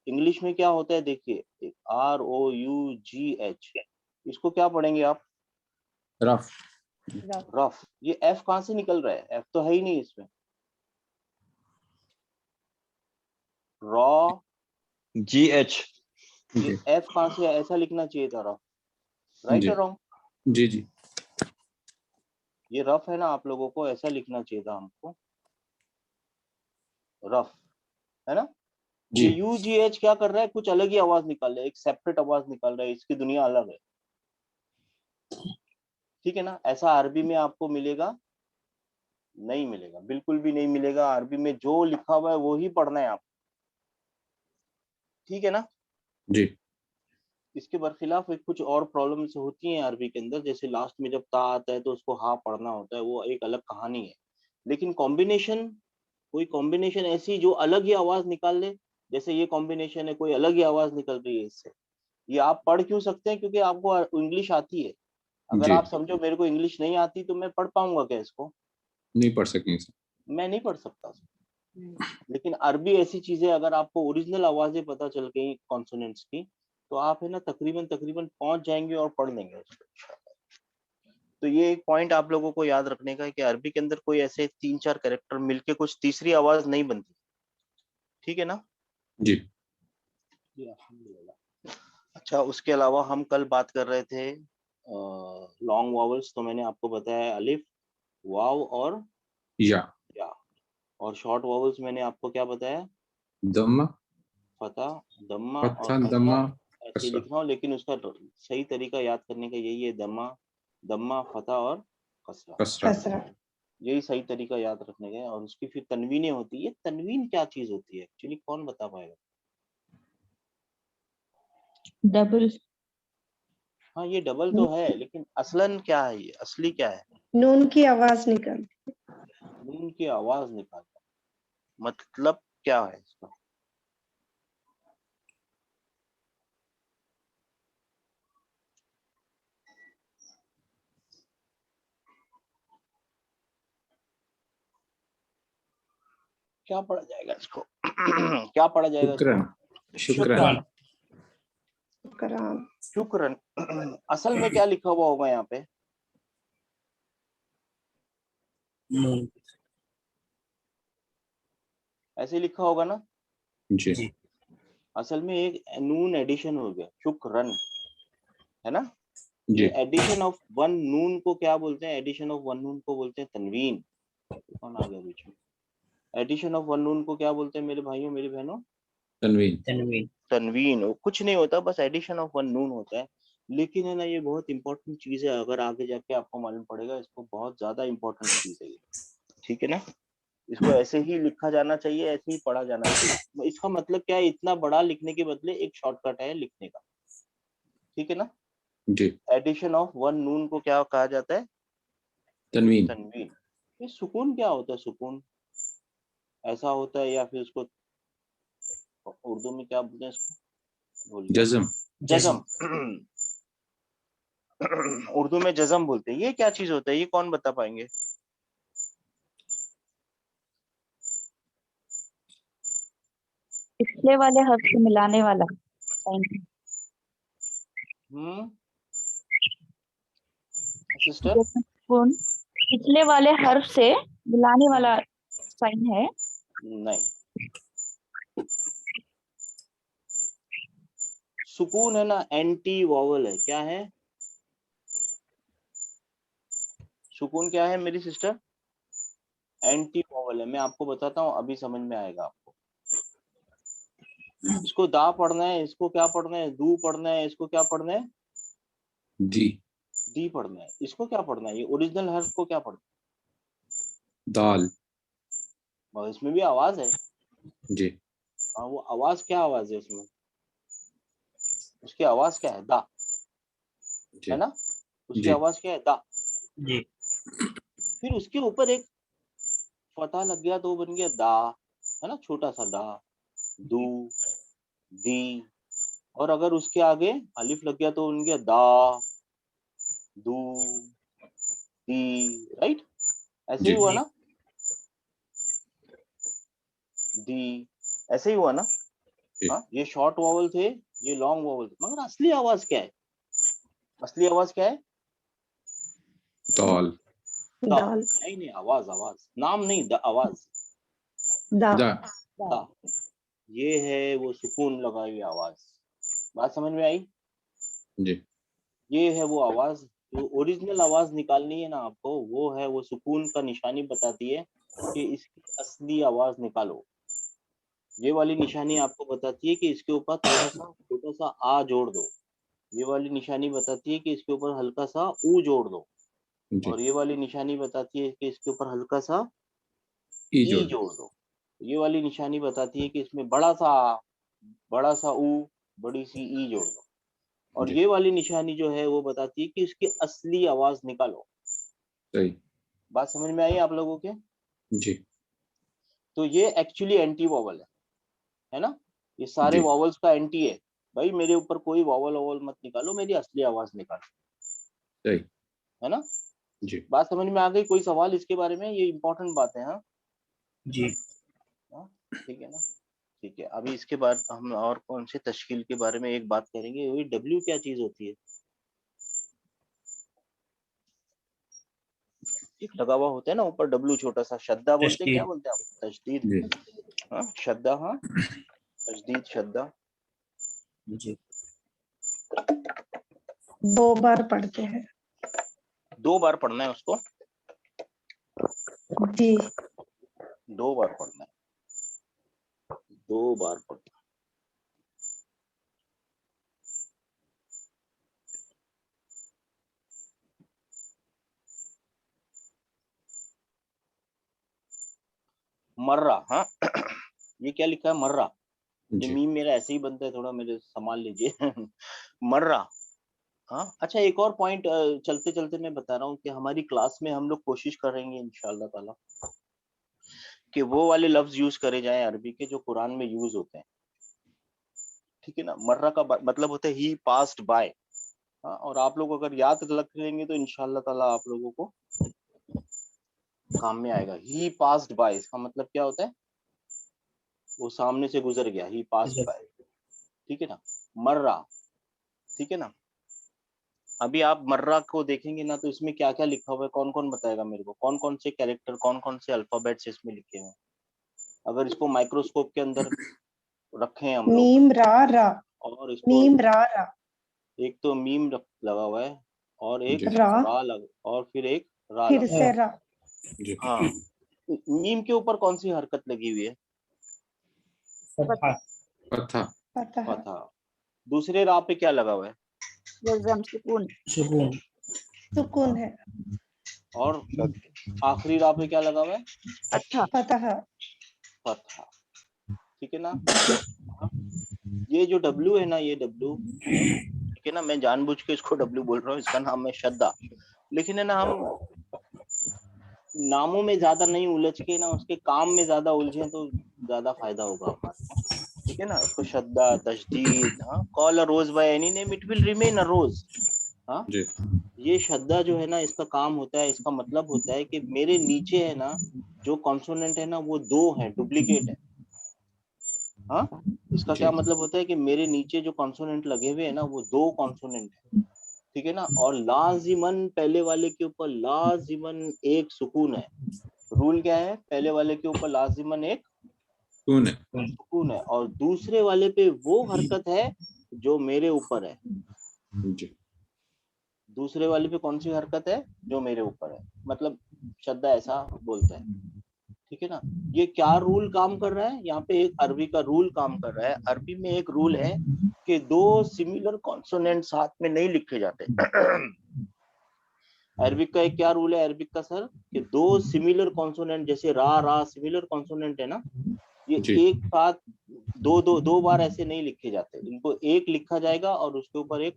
इंग्लिश में क्या होता है, देखिए, ROUGH, इसको क्या पढ़ेंगे आप? रफ। रफ। ये एफ कहाँ से निकल रहा है? एफ तो है ही नहीं इसमें। Raw, GH। ये जी एफ कहाँ से? ऐसा लिखना चाहिए था रफ, राइट जी और रॉन्ग? जी जी ये रफ है ना, आप लोगों को ऐसा लिखना चाहिए था हमको, रफ, है ना। जी। ये UGH क्या कर रहा है, कुछ अलग ही आवाज निकाल रहा है, एक सेपरेट आवाज निकाल रहा है, इसकी दुनिया अलग है, ठीक है ना। ऐसा अरबी में आपको मिलेगा नहीं, मिलेगा, बिल्कुल भी नहीं मिलेगा। अरबी में जो लिखा हुआ है वो ही पढ़ना है आपको, ठीक है ना। जी। इसके बरखिलाफ एक कुछ और प्रॉब्लम्स होती हैं अरबी के अंदर, जैसे लास्ट में जब ता आता है तो उसको हा पढ़ना होता है, वो एक अलग कहानी है। लेकिन कॉम्बिनेशन, कोई कॉम्बिनेशन ऐसी जो अलग ही आवाज निकाल ले, जैसे ये कॉम्बिनेशन है, कोई अलग ही आवाज निकल रही है इससे, ये आप पढ़ क्यों सकते हैं, क्योंकि आपको इंग्लिश आती है। अगर जी। आप समझो मेरे को इंग्लिश नहीं आती तो मैं पढ़ पाऊंगा क्या इसको, नहीं पढ़ सकेंगे सर। मैं नहीं पढ़ सकता। लेकिन अरबी ऐसी चीज है, अगर आपको ओरिजिनल आवाजें पता चल गई कॉन्सोनेंट्स की, तो आप है ना तकरीबन तकरीबन पहुंच जाएंगे और पढ़ लेंगे उसको। तो ये एक पॉइंट आप लोगों को याद रखने का है कि अरबी के अंदर कोई ऐसे 3-4 कैरेक्टर मिलके कुछ तीसरी आवाज नहीं बनती, ठीक है ना। जी। जी अल्हम्दुलिल्लाह। अच्छा, उसके अलावा हम कल बात कर रहे थे लॉन्ग वॉवल्स, तो मैंने आपको बताया अलिफ, वाव और या। या। और शॉर्ट वॉवल्स मैंने आपको क्या बताया, दम्मा, फता, दम्मा और फत्था, कसरा। दम्मा, ऐसे ही कसरा। लिखना हो, लेकिन उसका सही तरीका याद करने का यही है, दम्मा, दम्मा, फता और कसरा, कसरा। यही सही तरीका याद रखने का है। और उसकी फिर तनवीनें होती है। तनवीन क्या चीज होती है एक्चुअली, कौन बता पाएगा। डबल। हाँ, ये डबल तो है, लेकिन असलन क्या है, ये असली क्या है। नून की आवाज निकल। नून की आवाज निकालना, मतलब क्या है इसका। क्या पढ़ा जाएगा इसको क्या पढ़ा जाएगा शुक्रन। इसको। शुक्रन। कराम। शुक्रन। असल में क्या लिखा हुआ होगा यहाँ पे, ऐसे लिखा होगा ना। जी। असल में एक नून एडिशन हो गया, शुक्रन, है ना। जी। ये एडिशन ऑफ वन नून को क्या बोलते हैं, एडिशन ऑफ वन नून को बोलते हैं तनवीन। कौन आ गया बीच में। एडिशन ऑफ वन नून को क्या बोलते हैं मेरे भाइयों मेरी बहनों, तनवीन। तनवीन। वो कुछ नहीं होता, बस एडिशन ऑफ वन नून होता है। लेकिन है ना, ये बहुत इंपॉर्टेंट चीज है, अगर आगे जाके आपको मालूम पड़ेगा, इसको बहुत ज्यादा इंपॉर्टेंट चीज है ये, ठीक है ना। इसको ऐसे ही लिखा जाना चाहिए, ऐसे ही पढ़ा जाना चाहिए। इसका मतलब क्या है, इतना बड़ा लिखने के बदले एक शॉर्टकट है लिखने का, ठीक है ना। जी। एडिशन ऑफ वन नून को क्या कहा जाता है, तनवीन। तनवीन। ये सुकून क्या होता है, सुकून ऐसा होता है, या फिर उसको उर्दू में क्या बोलते हैं इसको, भूल गया। जज़म। जज़म। उर्दू में जज़म बोलते हैं। ये क्या चीज होता है, ये कौन बता पाएंगे। पिछले वाले हर्फ से मिलाने वाला साइन। सिस्टर, पिछले वाले हर्फ से मिलाने वाला साइन है। नहीं, सुकून है ना, एंटी वॉवल है। क्या है सुकून, क्या है मेरी सिस्टर, एंटी वॉवल है। मैं आपको बताता हूँ, अभी समझ में आएगा आपको। इसको दा पढ़ना है, इसको क्या पढ़ना है, दू पढ़ना है, इसको क्या पढ़ना है, दी। दी पढ़ना है। इसको क्या पढ़ना है, ये ओरिजिनल हर्फ को क्या पढ़ना दाल। है, इसमें भी आवाज है। जी। हाँ, वो आवाज क्या आवाज है उसमें, उसकी आवाज क्या है, दा, जी। है ना। उसकी जी। आवाज क्या है, दा। जी। फिर उसके ऊपर एक फता लग गया तो वो बन गया दा, है ना, छोटा सा दा, दू, दी। और अगर उसके आगे अलिफ लग गया तो बन गया दा, दू, दी, राइट। ऐसे ही हुआ ना, दी, ऐसे ही हुआ ना। हाँ, ये शॉर्ट वॉवल थे, ये लॉन्ग वॉवल थे, मगर असली आवाज क्या है, असली आवाज क्या है, दाल। दाल। नहीं, आवाज, आवाज, नाम नहीं, आवाज, दा। दा। ये है वो सुकून लगाई हुई आवाज। बात समझ में आई। जी। ये है वो आवाज जो ओरिजिनल आवाज निकालनी है ना आपको, वो है, वो सुकून का निशानी बताती है कि इसकी असली आवाज निकालो। ये वाली निशानी आपको बताती है कि इसके ऊपर थोड़ा सा छोटा सा आ जोड़ दो। ये वाली निशानी बताती है कि इसके ऊपर हल्का सा ऊ जोड़ दो। जी और ये वाली निशानी बताती है कि इसके ऊपर हल्का सा ई ई जोड़ जोड़ दो। ये वाली निशानी बताती है कि इसमें बड़ा सा आ, बड़ा सा ऊ, बड़ी सी ई जोड़ दो। और जी ये वाली निशानी जो है वो बताती है कि इसकी असली आवाज निकालो। सही बात समझ में आई आप लोगों के? जी तो ये एक्चुअली एंटी वॉवल है ना? ये सारे जी वॉवल्स का एंटी है। भाई मेरे ऊपर कोई वॉवल वॉवल मत निकालो, मेरी असली आवाज निकालो, सही है ना? जी बात समझ में आ गई? कोई सवाल इसके बारे में? ये इंपॉर्टेंट बात है। हाँ जी हाँ, ठीक है ना? ठीक है, अभी इसके बाद हम और कौन से तश्कील के बारे में एक बात करेंगे। वही डब्ल्यू क्या चीज होती है? एक लगा हुआ होता है ना ऊपर डब्ल्यू, छोटा सा शद्दा बोलते हैं, क्या बोलते हैं आप? तशदीद। जी हाँ शद्दा, हाँ तशदीद शद्दा। जी 2 बार पढ़ते हैं। 2 बार पढ़ना है उसको, जी 2 बार पढ़ना है, 2 बार पढ़ना। मर्रा, हाँ ये क्या लिखा है? मर्रा। ये जी मीम मेरा ऐसे ही बनता है, थोड़ा मेरे संभाल लीजिए। मर्रा। हाँ अच्छा, एक और पॉइंट चलते चलते मैं बता रहा हूँ कि हमारी क्लास में हम लोग कोशिश करेंगे इंशाअल्लाह ताला कि वो वाले लफ्ज यूज करे जाएं अरबी के जो कुरान में यूज होते हैं। ठीक है ना? मर्रा का मतलब होता है ही पास्ड बाय। हाँ, और आप लोग अगर याद रख लेंगे तो इंशाअल्लाह ताला आप लोगों को काम में आएगा। ही पास्ड बाय, इसका मतलब क्या होता है? वो सामने से गुजर गया, ही पास्ड बाय। ठीक है ना? मर्रा, ठीक है ना? अभी आप मर्रा को देखेंगे ना तो इसमें क्या क्या लिखा हुआ है, कौन कौन बताएगा मेरे को? कौन कौन से कैरेक्टर, कौन कौन से अल्फाबेट्स इसमें लिखे हुए हैं? अगर इसको माइक्रोस्कोप के अंदर रखें हम लोग मीम रा रा, और इसको, मीम रा रा, एक तो मीम लगा हुआ है और एक जी रा, रा लगा, और फिर एक रा फिर लगा। से रा। जी हाँ, मीम के ऊपर कौन सी हरकत लगी हुई है? पथा पता है। फतहा। दूसरे रा पे क्या लगा हुआ है? जज़म सुकून सुकून है। और आखिरी रा पे क्या लगा हुआ है? अच्छा पता है। फतहा। ठीक है ना? ये जो डब्ल्यू है ना, ये डब्ल्यू, ठीक है ना, मैं जानबूझ के इसको डब्ल्यू बोल रहा हूँ, इसका नाम है शद्दा। लेकिन है ना, हम नामों में ज्यादा नहीं उलझ के ना उसके काम में ज्यादा उलझे तो ज्यादा फायदा होगा हमारा। ठीक है ना? इसको शद्दा, तशदीद, हाँ, call a rose by any name it will remain a rose. हाँ, जी ये शद्दा जो है ना, इसका काम होता है, इसका मतलब होता है कि मेरे नीचे है ना जो कॉन्सोनेंट है ना वो 2 है, डुप्लीकेट है। हाँ, इसका क्या जी मतलब होता है कि मेरे नीचे जो कॉन्सोनेंट लगे हुए हैं ना वो 2 कॉन्सोनेंट है। ठीक है ना? और लाजिमन पहले वाले के ऊपर लाजिमन एक सुकून है। रूल क्या है? पहले वाले के ऊपर लाजिमन एक कौन है? सुकून है और दूसरे वाले पे वो हरकत है जो मेरे ऊपर है। जी दूसरे वाले पे कौन सी हरकत है? जो मेरे ऊपर है। मतलब शब्द ऐसा बोलता है। ठीक है ना? ये क्या रूल काम कर रहा है? यहाँ पे एक अरबी का रूल काम कर रहा है। अरबी में एक रूल है कि 2 सिमिलर कॉन्सोनेंट साथ में नहीं लिखे जाते। अरबिक का एक क्या रूल है अरबिक का सर? कि 2 सिमिलर कॉन्सोनेंट, जैसे रा रा सिमिलर कॉन्सोनेंट है ना, ये जी एक साथ दो बार ऐसे नहीं लिखे जाते। इनको एक लिखा जाएगा और उसके ऊपर एक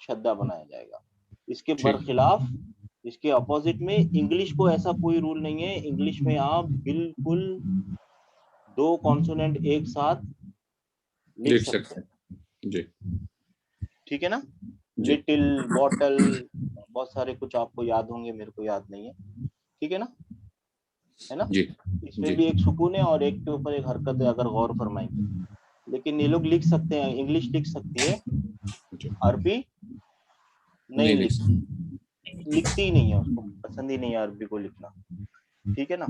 शद्दा बनाया जाएगा। इसके ठीक बरखिलाफ, इसके अपोजिट में इंग्लिश को ऐसा कोई रूल नहीं है। इंग्लिश में आप बिल्कुल 2 कॉन्सोनेंट एक साथ लिख लिख सकते सकते हैं। हैं। जी ठीक है ना? जी लिटिल, बॉटल, बहुत सारे कुछ आपको याद होंगे, मेरे को याद नहीं है। ठीक है ना? है ना? जी इसमें जी भी एक सुकून है और एक के ऊपर एक हरकत है, अगर गौर फरमाएंगे। लेकिन ये लोग लिख सकते हैं, इंग्लिश लिख सकती है, जी अरबी नहीं नहीं लिख लिखती, लिखती ही नहीं है, उसको पसंद ही नहीं है अरबी को लिखना। ठीक है ना?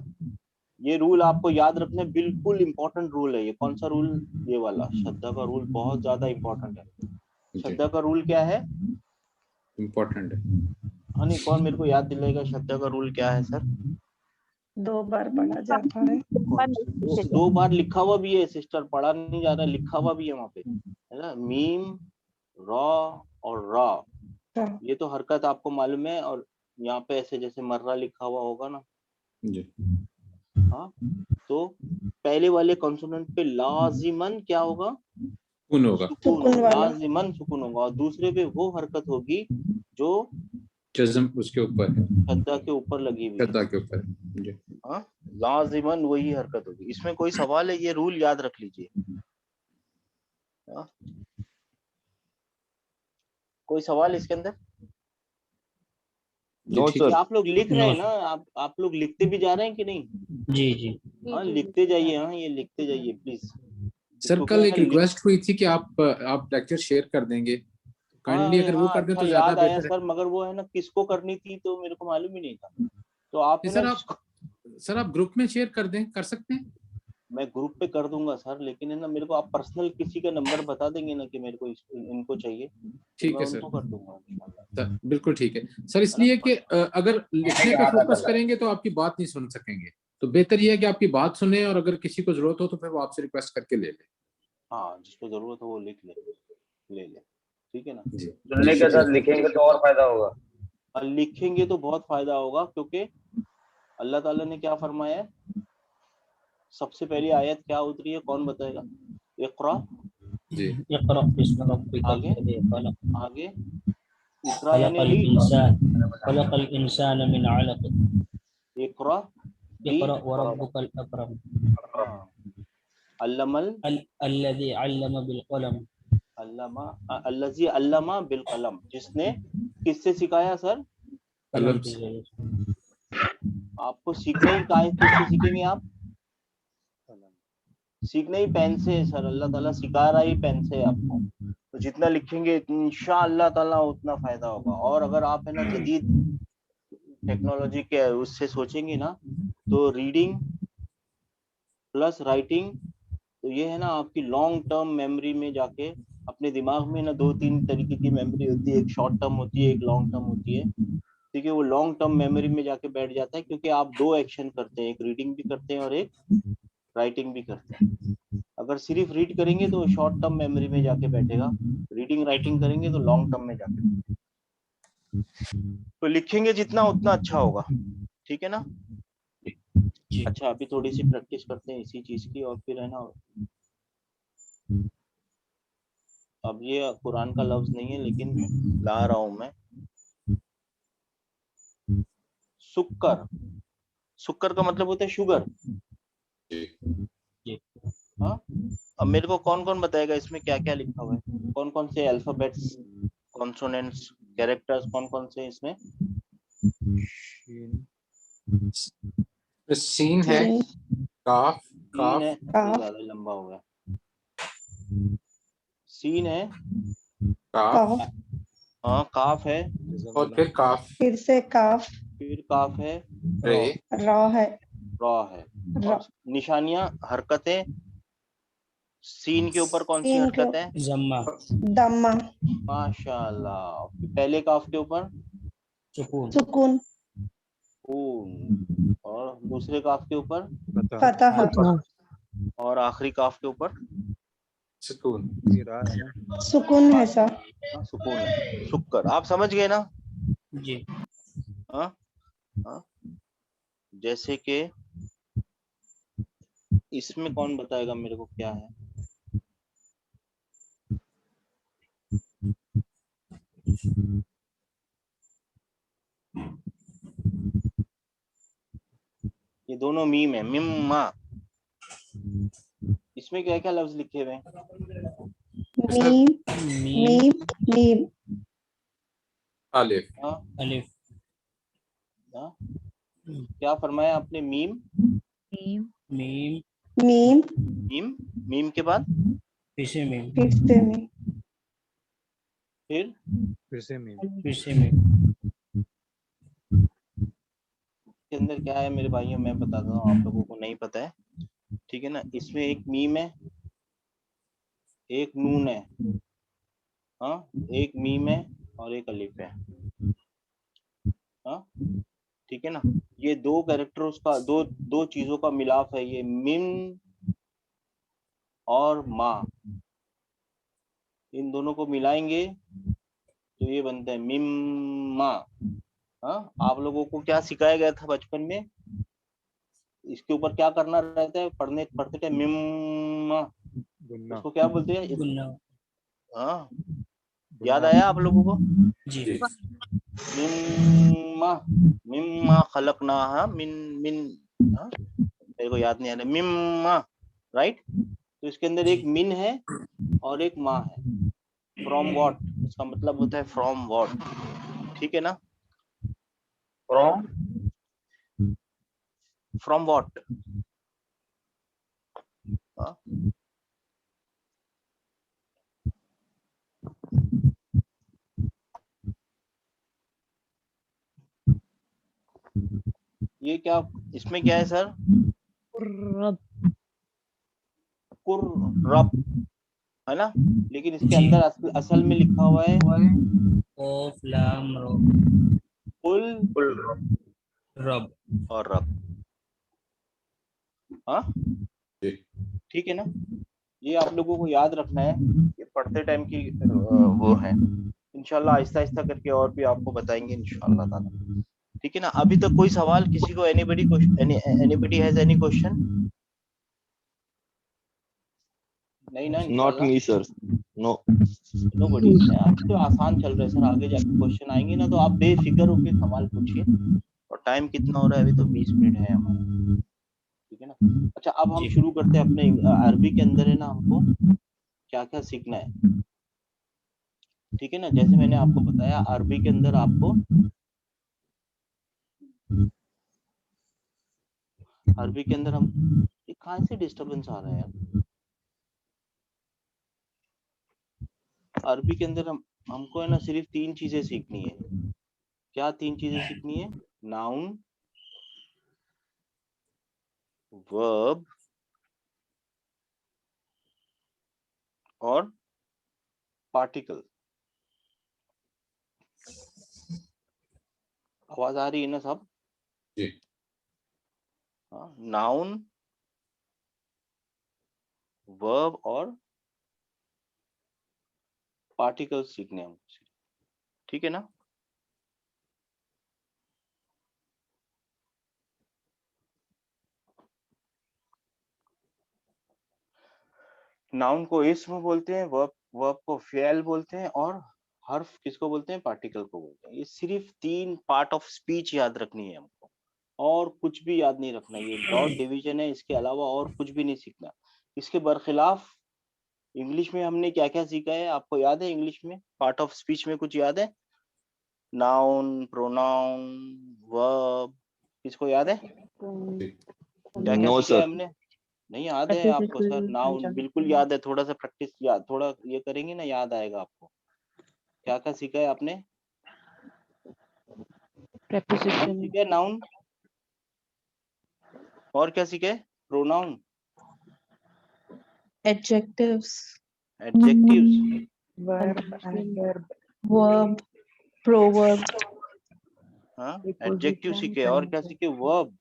ये रूल आपको याद रखना है, बिल्कुल इंपॉर्टेंट रूल है ये। कौन सा रूल? ये वाला श्रद्धा का रूल बहुत ज्यादा इंपॉर्टेंट है। जी श्रद्धा का रूल क्या है? इम्पोर्टेंट है। हाँ नहीं, कौन मेरे को याद दिलाएगा शब्द का रूल क्या है सर? 2 बार पढ़ा जाता है। दो बार लिखा हुआ भी है सिस्टर, पढ़ा नहीं जा रहा, लिखा हुआ भी है वहाँ पे, है ना। मीम, रॉ और रा, रा। ये तो हरकत आपको मालूम है। और यहाँ पे ऐसे जैसे मर्रा लिखा हुआ होगा ना, जी हाँ, तो पहले वाले कॉन्सोनेंट पे लाजिमन क्या होगा? सुकून होगा, सुकून सुकून होगा, वाला। लाजिमन सुकून होगा। और दूसरे पे वो हरकत होगी जो जज्म उसके ऊपर है, शद्दा के ऊपर लगी हुई है। शद्दा के ऊपर है। जी हाँ, लाजिमन वही हरकत होगी। इसमें कोई सवाल है? ये रूल याद रख लीजिए। हाँ? कोई सवाल इसके अंदर? जी ठीक ये है। आप लोग लिख रहे हैं ना, आप लोग लिखते भी जा रहे हैं कि नहीं? जी जी हाँ, लिखते जाइए। हाँ, ये लिखते जाइए प्लीज। सर कल एक रिक्वेस्ट हुई थी कि आप लेक्चर शेयर कर देंगे, काइंडली अगर वो कर दें अच्छा, तो ज्यादा याद आया बेहतर है। सर, मगर वो है ना, किसको करनी थी तो मेरे को मालूम ही नहीं था। तो आप है ना, सर आप ग्रुप में शेयर कर दें, कर सकते हैं? मैं ग्रुप पे कर दूंगा सर, लेकिन है ना, मेरे को आप पर्सनल किसी का नंबर बता देंगे ना कि मेरे को इनको चाहिए, ठीक मैं है सर, उनको कर दूंगा इंशाल्लाह। सर बिल्कुल ठीक है सर। इसलिए कि अगर लिखने पे फोकस करेंगे तो आपकी बात नहीं सुन सकेंगे, तो बेहतर यह है कि आपकी बात सुने और अगर किसी को जरूरत हो तो फिर वो आपसे रिक्वेस्ट करके ले ले। हाँ, जिसको जरूरत हो वो लिख ले, ठीक है ना जी। सुनने के साथ लिखेंगे तो और फायदा होगा। और लिखेंगे तो बहुत फायदा होगा, क्योंकि अल्लाह ताला ने क्या फरमाया है? सबसे पहली आयत क्या उतरी है, कौन बताएगा? इक़रा जी, इक़रा बिस्मि रब्बिकल लज़ी खलक़। आगे इक़रा यानी खलक़ल इंसान मिन अलक़। इक़रा इक़रा व रब्बुकल अकरम अल्लमल अल्लज़ी अल्लम बिल कलम। अल्लज़ी अल्लमा बिल कलम, जिसने किससे सिखाया सर? कलम से। से। आपको सीखना ही किससे सीखेंगे आप? सीखना ही पेन से सर, अल्लाह ताला सिखा रहा ही पेन से आपको। तो जितना लिखेंगे इंशाअल्लाह ताला उतना फायदा होगा। और अगर आप है ना जदीद टेक्नोलॉजी के उससे सोचेंगे ना, तो रीडिंग प्लस राइटिंग, तो ये है ना आपकी लॉन्ग टर्म मेमोरी में जाके, अपने दिमाग में ना 2-3 तरीके की मेमोरी होती है, एक शॉर्ट टर्म होती है, एक लॉन्ग टर्म होती है। ठीक है, वो लॉन्ग टर्म मेमोरी में जाके बैठ जाता है, क्योंकि आप 2 एक्शन करते हैं, एक रीडिंग भी करते हैं और एक राइटिंग भी करते हैं। अगर सिर्फ रीड करेंगे तो शॉर्ट टर्म मेमोरी में जाके बैठेगा, रीडिंग राइटिंग करेंगे तो लॉन्ग टर्म में जाके। तो लिखेंगे जितना उतना अच्छा होगा, ठीक है ना। अच्छा, अभी थोड़ी सी प्रैक्टिस करते हैं इसी चीज की, और फिर है ना, अब ये कुरान का लफ्ज नहीं है लेकिन ला रहा हूं मैं। शुक्कर का मतलब होता है शुगर। हाँ, अब मेरे को कौन कौन बताएगा इसमें क्या क्या लिखा हुआ है, कौन कौन से अल्फाबेट्स, कॉन्सोनेंट्स, कैरेक्टर्स कौन कौन से इसमें? सीन है, काफ, सीन है, काफ। ज्यादा लंबा हो गया। सीन है, काफ, हाँ, काफ है, और फिर काफ, फिर से काफ। फिर काफ है, रे, रॉ है। रॉ है। रॉ। और निशानियां, हरकतें, सीन के ऊपर कौन सी सीन हरकत के है? जम्मा दम्मा। माशाल्लाह। पहले काफ के ऊपर सुकून सुकून। खून, और दूसरे काफ के ऊपर फतह। और आखिरी काफ के ऊपर सुकून। सुकून है सर। हाँ, सुकून है, शुक्र। आप समझ गए ना? जी। हाँ हाँ, जैसे कि इसमें कौन बताएगा मेरे को क्या है? ये दोनों मीम है, मिम्मा। इसमें क्या क्या लफ्ज लिखे हुए हैं? Meme meme meme. अलिफ, हाँ, अलिफ। हाँ, क्या फरमाया आपने? Meme meme meme meme. Meme, meme के बाद फिर से मीम फिर से मीम। फिर फिर से मीम। के अंदर क्या है मेरे भाइयों, मैं बताता हूँ, आप लोगों को नहीं पता है, ठीक है ना। इसमें एक मीम है, एक नून है, हाँ, एक मीम है, और एक अलिफ है। हाँ ठीक है ना, ये दो कैरेक्टर्स का दो चीजों का मिलाप है, ये मिम और माँ, इन दोनों को मिलाएंगे तो ये बनता है मिम्मा। हाँ, आप लोगों को क्या सिखाया गया था बचपन में, इसके ऊपर क्या करना रहता है, पढ़ते थे मिम्मा, उसको क्या बोलते हैं? गुन्ना। हाँ, याद आया आप लोगों को? जी मिम्मा, मिम्मा खलकनाहा मिन मिन, हाँ मेरे को याद नहीं आ रहा, मिम्मा, राइट। तो इसके अंदर एक मिन है और एक माँ है। फ्रॉम व्हाट, इसका मतलब होता है फ्रॉम व्हाट, ठीक है ना। फ्रॉम व्हाट, ये क्या, इसमें क्या है सर? कुर्रब है ना, लेकिन इसके जी। अंदर असल में लिखा हुआ है ऑफ लाम रो कुल रब। और रब। हाँ ठीक है ना, ये आप लोगों को याद रखना है, ये पढ़ते टाइम की वो है। इंशाल्लाह आहिस्ता आहिस्ता करके और भी आपको बताएंगे इंशाल्लाह ताला, ठीक है ना। अभी तक कोई सवाल किसी को, एनीबडी हैज एनी क्वेश्चन? नहीं ना? Not me sir, no. Nobody. आज तो आसान चल रहा है सर, आगे जाके क्वेश्चन आएंगे ना तो आप बेफिक्र होकर सवाल पूछिए। और टाइम कितना हो रहा है? अभी तो 20 मिनट है हमारा, ठीक है ना। अच्छा, अब हम शुरू करते हैं अपने अरबी के अंदर, है ना, हमको क्या क्या सीखना है, ठीक है ना। जैसे मैंने आपको बताया, अरबी के अंदर आपको, अरबी के अंदर हम, ये कहाँ से डिस्टरबेंस आ रहा है यार? अरबी के अंदर हमको है ना सिर्फ 3 चीजें सीखनी है। क्या 3 चीजें सीखनी है? नाउन, वर्ब और पार्टिकल। आवाज आ रही है ना सब? जी। हाँ, नाउन, वर्ब और पार्टिकल सीखने हैं हमको, ठीक है ना। नाउन को इस्म बोलते हैं, वर्ब को फ़ियल बोलते हैं, और हर्फ किसको बोलते हैं? पार्टिकल को बोलते हैं। ये सिर्फ 3 पार्ट ऑफ स्पीच याद रखनी है हमको, और कुछ भी याद नहीं रखना। ये डॉट डिवीजन है, इसके अलावा और कुछ भी नहीं सीखना। इसके बरखिलाफ इंग्लिश में हमने क्या क्या सीखा है, आपको याद है? इंग्लिश में पार्ट ऑफ स्पीच में कुछ याद है? नाउन, प्रोनाउन, वर्ब, किसको याद है? क्या क्या नो सीखा है सर। हमने? नहीं याद है आपको सर? नाउन बिल्कुल याद है, थोड़ा सा प्रैक्टिस याद, थोड़ा ये करेंगे ना, याद आएगा आपको। क्या क्या सीखा है आपने? नाउन सीखा है, नाउन, और क्या सीखा है? Pronoun, adjectives, adjectives, verb, proverb, हाँ एडजेक्टिव सीखे, और क्या सीखे? वर्ब,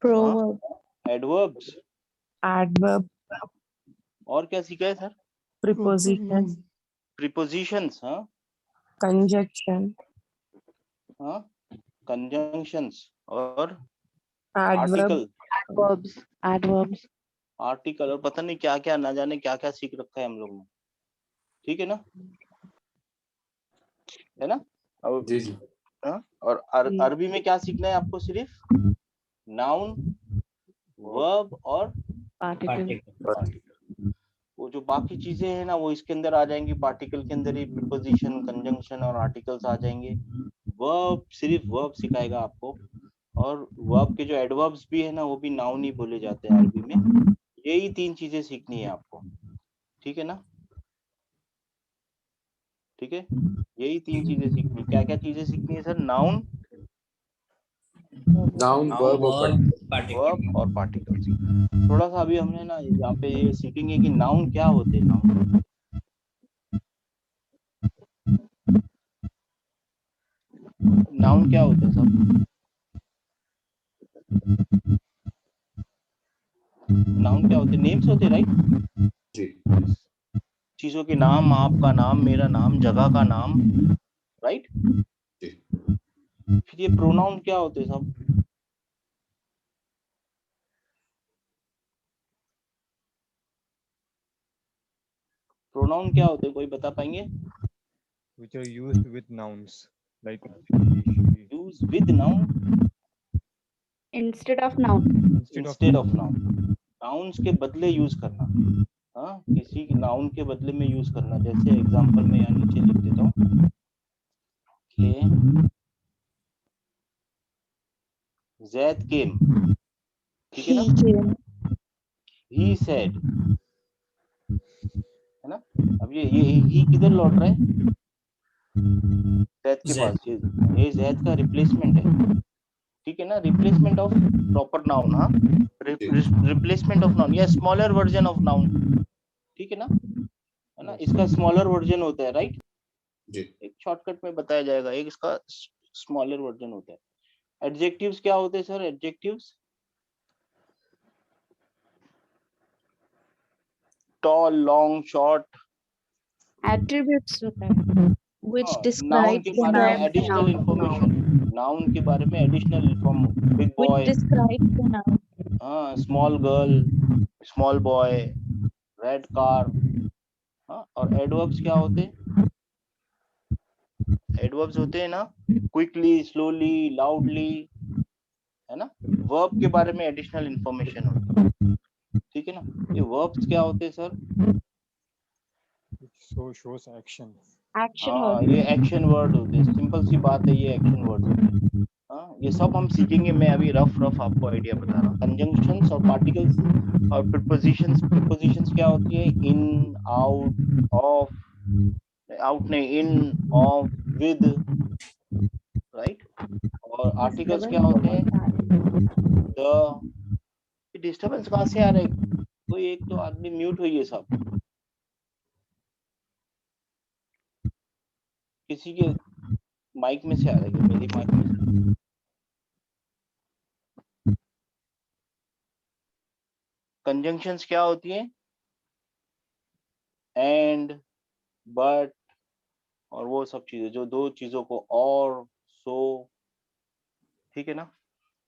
proverb, एडवर्ब्स, adverb, और क्या सीखा है सर? preposition, प्रीपोजिशंस, हाँ conjunction, हाँ, कंजंक्शंस, और adverb, आर्टिकल, adverbs, आर्टिकल, और पता नहीं क्या क्या, ना जाने क्या क्या सीख रखा है हम लोग ने, ठीक है ना, है ना। अब जी जी। हाँ, और अरबी में क्या सीखना है आपको? सिर्फ नाउन, वर्ब और particle, वो जो बाकी चीजें हैं ना, वो इसके अंदर आ जाएंगी, पार्टिकल के अंदर ही प्रीपोजिशन, कंजंक्शन और आर्टिकल्स आ जाएंगे। वर्ब सिर्फ वर्ब सिखाएगा आपको, और वर्ब के जो एडवर्ब्स भी है ना, वो भी नाउन ही बोले जाते हैं अरबी में। यही 3 चीजें सीखनी है आपको, ठीक है ना, ठीक है। यही 3 चीजें सीखनी है। क्या क्या चीजें सीखनी है सर? नाउन, नाउन, वर्ब और वर्ब और पार्टिकल। थोड़ा सा अभी हमने ना यहाँ पे ये सीखेंगे कि नाउन क्या होते हैं। नाउन नाउन क्या होते हैं सब? नाउन क्या होते हैं? नेम्स होते हैं, राइट? जी चीजों के नाम, आपका नाम, मेरा नाम, जगह का नाम, राइट? जी। फिर ये प्रोनाउन क्या होते हैं सब? प्रोनाउन क्या होते हैं, कोई बता पाएंगे? Which are used with nouns like he, she, use with noun, instead of noun. Instead of noun, nouns के बदले यूज करना। हाँ, किसी नाउन के बदले में यूज करना। जैसे एग्जांपल में यहाँ नीचे लिख देता हूँ कि जैद केम, ठीक है ना? He came. ही सेड, है ना? अब ये ही किधर लौट रहा है? जैद के जैद। पास। ये जैद का रिप्लेसमेंट है, ठीक है ना? Replacement of proper noun. हाँ, रिप्लेसमेंट ऑफ नाउन या स्मॉलर वर्जन ऑफ नाउन, ठीक है ना? है ना? इसका स्मॉलर वर्जन होता है, राइट? जी एक शॉर्टकट में बताया जाएगा, एक इसका स्मॉलर वर्जन होता है। एडजेक्टिव्स क्या होते हैं सर? Adjectives tall, long, short, attributes होता है। Which नाउन describes के the बारे में noun. एडिशनल इंफॉर्मेशन, नाउन के बारे में additional information, big Which boy, describes the noun. हाँ, small girl, small boy, red car. हाँ, और एडवर्ब्स क्या होते हैं? एडवर्ब्स होते हैं ना, क्विकली, स्लोली, लाउडली, है ना? वर्ब के बारे में एडिशनल इंफॉर्मेशन होती है, ठीक है ना? ये वर्ब्स क्या होते हैं sir? which shows action. Action हाँ, वर्ड। ये एक्शन वर्ड होते हैं। सिंपल सी बात है, ये एक्शन वर्ड होते हैं। हाँ, ये सब हम सीखेंगे। मैं अभी रफ आपको आइडिया बता रहा हूँ। कंजंक्शंस और पार्टिकल्स और प्रीपोजिशंस। प्रीपोजिशंस क्या होती है? इन, आउट, ऑफ, आउट नहीं, इन, ऑफ, विद, राइट? और आर्टिकल्स क्या होते हैं? द। डिस्टर्बेंस कहाँ से आ रहा है? कोई एक तो आदमी म्यूट हुई है सब, किसी के माइक में से आ रहा है कि मेरी माइक में से? कंजंक्शंस क्या होती है? एंड, बट और वो सब चीजें, जो दो चीजों को और, सो, ठीक है ना?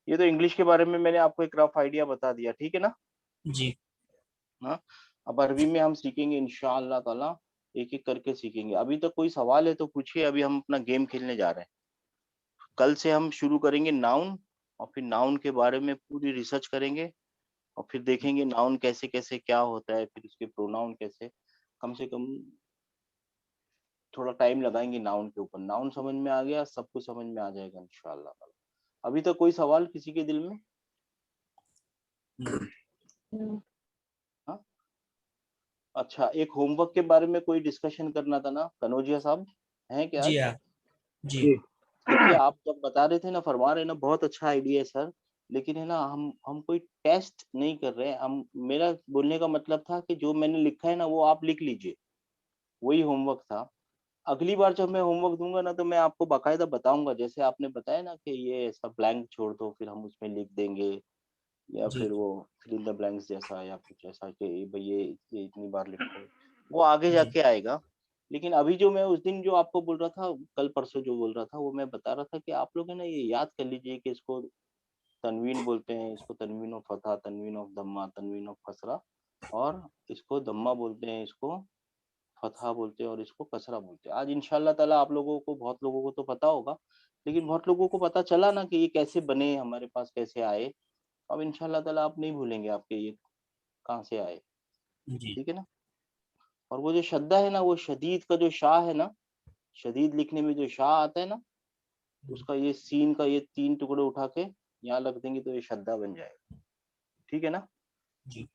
ये तो इंग्लिश के बारे में मैंने आपको एक रफ आइडिया बता दिया, ठीक है ना? जी। हाँ, अब अरबी में हम सीखेंगे इंशाअल्लाह ताला, एक एक करके सीखेंगे। अभी तक कोई सवाल है तो पूछिए, अभी हम अपना गेम खेलने जा रहे हैं। कल से हम शुरू करेंगे नाउन, और फिर नाउन के बारे में पूरी रिसर्च करेंगे, और फिर देखेंगे नाउन कैसे कैसे क्या होता है, फिर उसके प्रोनाउन कैसे। कम से कम थोड़ा टाइम लगाएंगे नाउन के ऊपर। नाउन समझ में आ गया, सब कुछ समझ में आ जाएगा इंशाअल्लाह ताला। अभी तक कोई सवाल किसी के दिल में? हाँ, अच्छा, एक होमवर्क के बारे में कोई डिस्कशन करना था ना, कनौजिया साहब हैं क्या? जी हाँ। जी। देखिए, आप जब बता रहे थे ना, फरमा रहे ना, बहुत अच्छा आइडिया है सर, लेकिन है ना, हम कोई टेस्ट नहीं कर रहे हैं। हम, मेरा बोलने का मतलब था कि जो मैंने लिखा है ना, वो आप लिख लीजिए, वही होमवर्क था। अगली बार जब मैं होमवर्क दूंगा ना, तो मैं आपको बाकायदा बताऊंगा, जैसे आपने बताया ना कि ये ऐसा ब्लैंक छोड़ दो, फिर हम उसमें लिख देंगे, या जी। फिर वो फिल इन द ब्लैंक्स जैसा, या कुछ ऐसा कि भाई ये इतनी बार लिखो, वो आगे जी। जाके आएगा। लेकिन अभी जो मैं उस दिन जो आपको बोल रहा था, कल परसों जो बोल रहा था, वो मैं बता रहा था कि आप लोग है ना, ये याद कर लीजिए कि इसको तनवीन बोलते हैं, इसको तनवीन ऑफ फतहा, तनवीन ऑफ दम्मा, तनवीन ऑफ कसरा, और इसको दम्मा बोलते हैं, इसको फतहा बोलते हैं, और इसको कसरा बोलते हैं। आज इंशाल्लाह ताला आप लोगों को, बहुत लोगों को तो पता होगा, लेकिन बहुत लोगों को पता चला ना कि ये कैसे बने, हमारे पास कैसे आए। अब इंशाल्लाह ताला आप नहीं भूलेंगे आपके ये कहाँ से आए, जी। ठीक है ना? और वो जो शद्दा है ना, वो शदीद का जो शाह है ना, शदीद लिखने में जो शाह आता है ना, उसका ये सीन का ये 3 टुकड़े उठा के यहाँ रख देंगे तो ये शद्दा बन जाएगा, ठीक है ना? जी।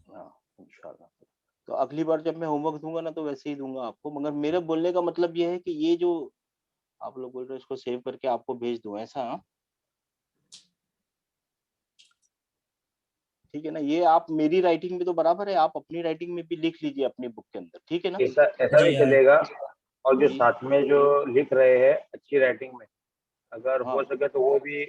हाँ, इंशाल्लाह। तो अगली बार जब मैं होमवर्क दूंगा ना, तो वैसे ही दूंगा आपको, मगर मेरा बोलने का मतलब ये है कि ये जो आप लोग बोल रहे हो, इसको सेव करके आपको भेज दूं, ऐसा? हाँ, ठीक है ना? ये आप मेरी राइटिंग में तो बराबर है, आप अपनी राइटिंग में भी लिख लीजिए अपनी बुक के अंदर, ठीक है ना? ऐसा ऐसा जी भी हाँ। चलेगा। और जो जी। साथ में जो लिख रहे हैं अच्छी राइटिंग में, अगर हाँ हो सके तो वो भी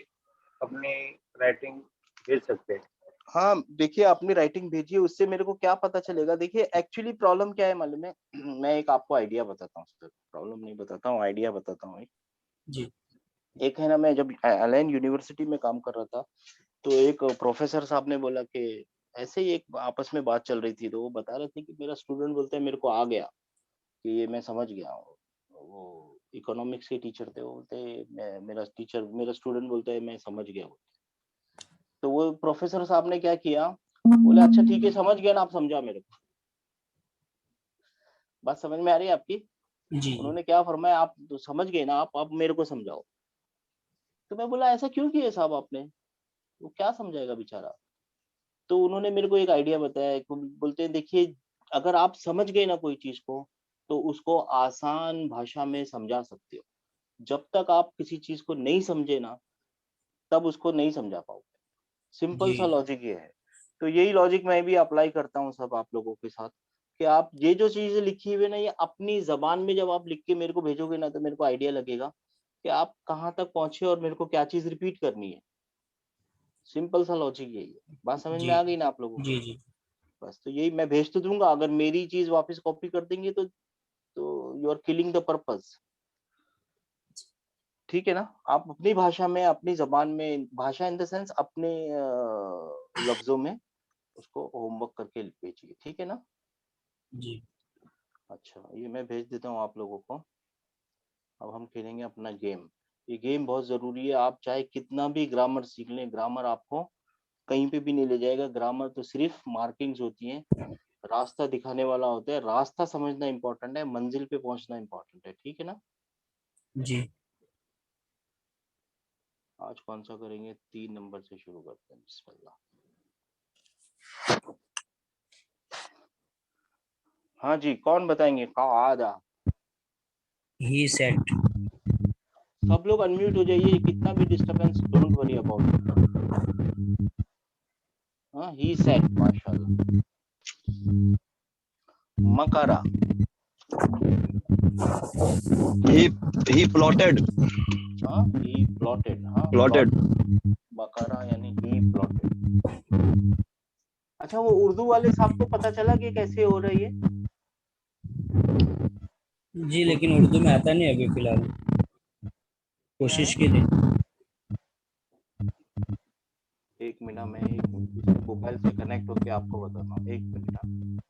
अपनी राइटिंग भेज सकते हैं। हाँ, देखिए अपनी राइटिंग भेजिए, उससे मेरे को क्या पता चलेगा। देखिए एक्चुअली प्रॉब्लम क्या है मालूम है, मैं एक आपको आइडिया बताता हूँ सर, प्रॉब्लम नहीं बताता हूँ, आइडिया बताता हूँ। जी एक है ना, मैं जब अलाइन यूनिवर्सिटी में काम कर रहा था, तो एक प्रोफेसर साहब ने बोला कि ऐसे ही एक आपस में बात चल रही थी, तो वो बता रहे थे कि मेरा स्टूडेंट बोलता है मेरे को आ गया कि ये मैं समझ गया हूँ। वो इकोनॉमिक्स के टीचर थे, वो बोलते मेरा स्टूडेंट बोलता है मैं समझ गया हूँ। तो वो प्रोफेसर साहब ने क्या किया, बोले अच्छा ठीक है समझ गया ना, आप समझाओ मेरे को। बात समझ में आ रही है आपकी? जी उन्होंने क्या फरमाया, आप तो समझ गए ना, आप मेरे को समझाओ। तो मैं बोला ऐसा क्यों किया साहब आपने, वो क्या समझाएगा बेचारा। तो उन्होंने मेरे को एक आइडिया बताया, बोलते हैं देखिए अगर आप समझ गए ना कोई चीज को, तो उसको आसान भाषा में समझा सकते हो। जब तक आप किसी चीज को नहीं समझे ना, तब उसको नहीं समझा पाओगे। सिंपल जी सा लॉजिक ये है। तो यही लॉजिक मैं भी अप्लाई करता हूँ सब आप लोगों के साथ, कि आप ये जो चीजें लिखी हुई है ना, ये अपनी जबान में जब आप लिख के मेरे को भेजोगे ना, तो मेरे को आइडिया लगेगा कि आप कहाँ तक पहुंचे और मेरे को क्या चीज रिपीट करनी है। सिंपल सा लॉजिक यही है। बात समझ में जी आ गई ना आप लोगों को? जी जी बस तो यही मैं भेज तो दूंगा, अगर मेरी चीज वापस कॉपी कर देंगे तो you are killing the purpose. ठीक है ना? आप अपनी भाषा में, अपनी जबान में, भाषा इन द सेंस अपने लफ्जों में उसको होमवर्क करके भेजिए, ठीक है ना? जी अच्छा, ये मैं भेज देता हूँ आप लोगों को। अब हम खेलेंगे अपना गेम। ये गेम बहुत जरूरी है, आप चाहे कितना भी ग्रामर सीख लें, ग्रामर आपको कहीं पे भी नहीं ले जाएगा। ग्रामर तो सिर्फ मार्किंग्स होती हैं, रास्ता दिखाने वाला होता है। रास्ता समझना इंपॉर्टेंट है, मंजिल पे पहुंचना इंपॉर्टेंट है, ठीक है ना? जी आज कौन सा करेंगे? 3 नंबर से शुरू करते हैं, बिस्मिल्लाह। हाँ जी, कौन बताएंगे? कादा। ही सेट सब लोग अनम्यूट हो जाइए, कितना भी disturbance don't worry about it. हाँ, ही सेड, माशाल्लाह। मकरा, he plotted हाँ, ही प्लॉटेड, हाँ plotted बकरा यानी ही प्लॉटेड। अच्छा, वो उर्दू वाले साहब को पता चला कि कैसे हो रही है? जी, लेकिन उर्दू में आता नहीं अभी फिलहाल, कोशिश की थी। एक मिनट में एक मोबाइल से कनेक्ट होके आपको बताता हूँ, एक मिनट।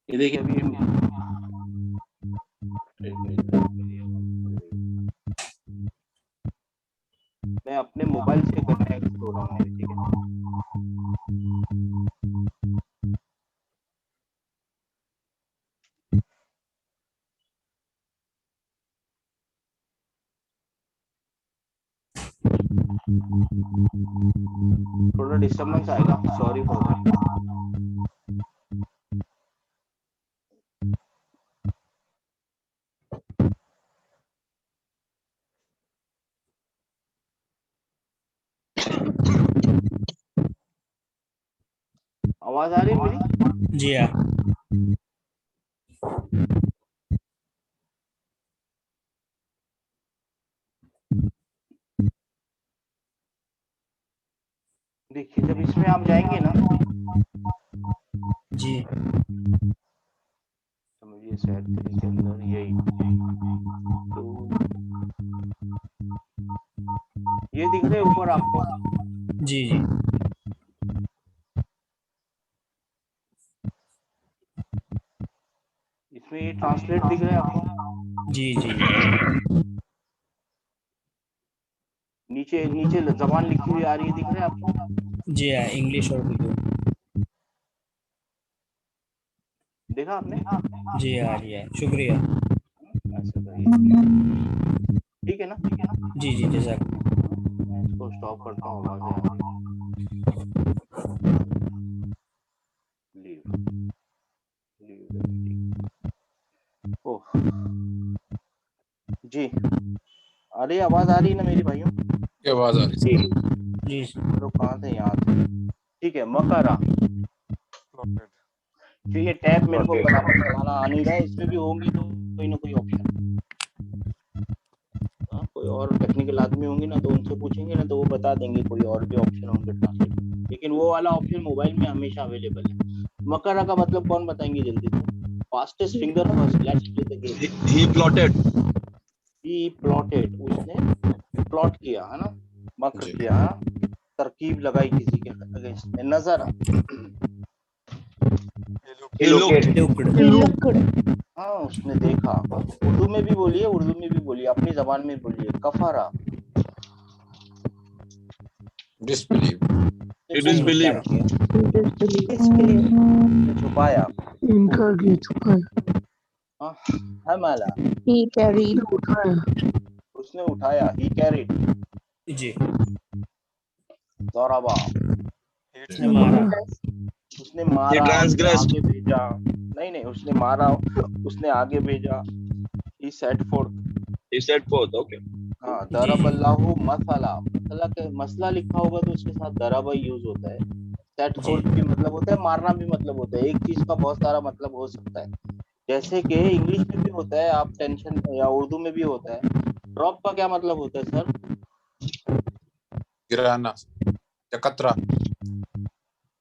ये देखिए अभी मैं अपने मोबाइल से कनेक्ट हो रहा हूँ, ठीक है? थोड़ा डिस्टर्बेंस आएगा, सॉरी फॉर दैट। आवाज आ रही है मेरी? जी हाँ देखिए जब इसमें आप जाएंगे ना, जी समझिए सेट 3 के अंदर यही, तो ये दिख रहे ऊपर आपको? जी जी इसमें ये ट्रांसलेट दिख रहा है आपको? जी जी नीचे नीचे जबान लिखी हुई आ रही है, दिख रहा है आपको? जी हाँ, इंग्लिश और उर्दू। देखा आपने? जी आ रही है, शुक्रिया। ऐसा करिए, ठीक है ना? जी जी जैसा मैं इसको स्टॉप करता हूँ, आवाज आ रही है। Leave the meeting. ओह जी, अरे आवाज आ रही है ना मेरी भाइयों? ये आवाज आ रही है। जी तो कहाँ थे, यहाँ थे, ठीक है। मकरा, Plotted. जो ये टैब मेरे को बराबर चलाना आ नहीं रहा है, इसमें भी होंगे तो कोई ना कोई ऑप्शन। कोई और टेक्निकल आदमी होंगे ना तो उनसे पूछेंगे ना तो वो बता देंगे कोई और भी ऑप्शन होंगे ट्रांसलेट, लेकिन वो वाला ऑप्शन मोबाइल में हमेशा अवेलेबल है। मकरा का मतलब कौन बताएंगे जल्दी से? Fastest finger first, let's play the game. He plotted. He plotted, उसने प्लॉट किया है ना, मक्र जी। किया, हाँ? तरकीब लगाई किसी के अगेंस्ट में। नजर, He looked. looked. He looked. हाँ उसने देखा। उर्दू में भी बोलिए, उर्दू में भी बोलिए, अपनी जबान में बोलिए। कफारा, डिसबिलीव, He disbelieved. Disbelief. उसने छुपाया। इनकार किया, छुपाया। हाँ, हमाला, He carried. उसने उठाया। ही कैरिड। जी। दौराबा, उसने मारा। उसने मारा, He transgressed. आगे भेजा। नहीं, उसने मारा, उसने आगे भेजा। He set forth. He set forth. Okay. हाँ, दरबल्लाहु मसला, मसला के मसला लिखा होगा तो उसके साथ दरबा यूज होता है। सेट फोर्थ भी मतलब होता है, मारना भी मतलब होता है। एक चीज का बहुत सारा मतलब हो सकता है, जैसे कि इंग्लिश में भी होता है, आप टेंशन, या उर्दू में भी होता है। ड्रॉप का क्या मतलब होता है सर? गिराना या कतरा।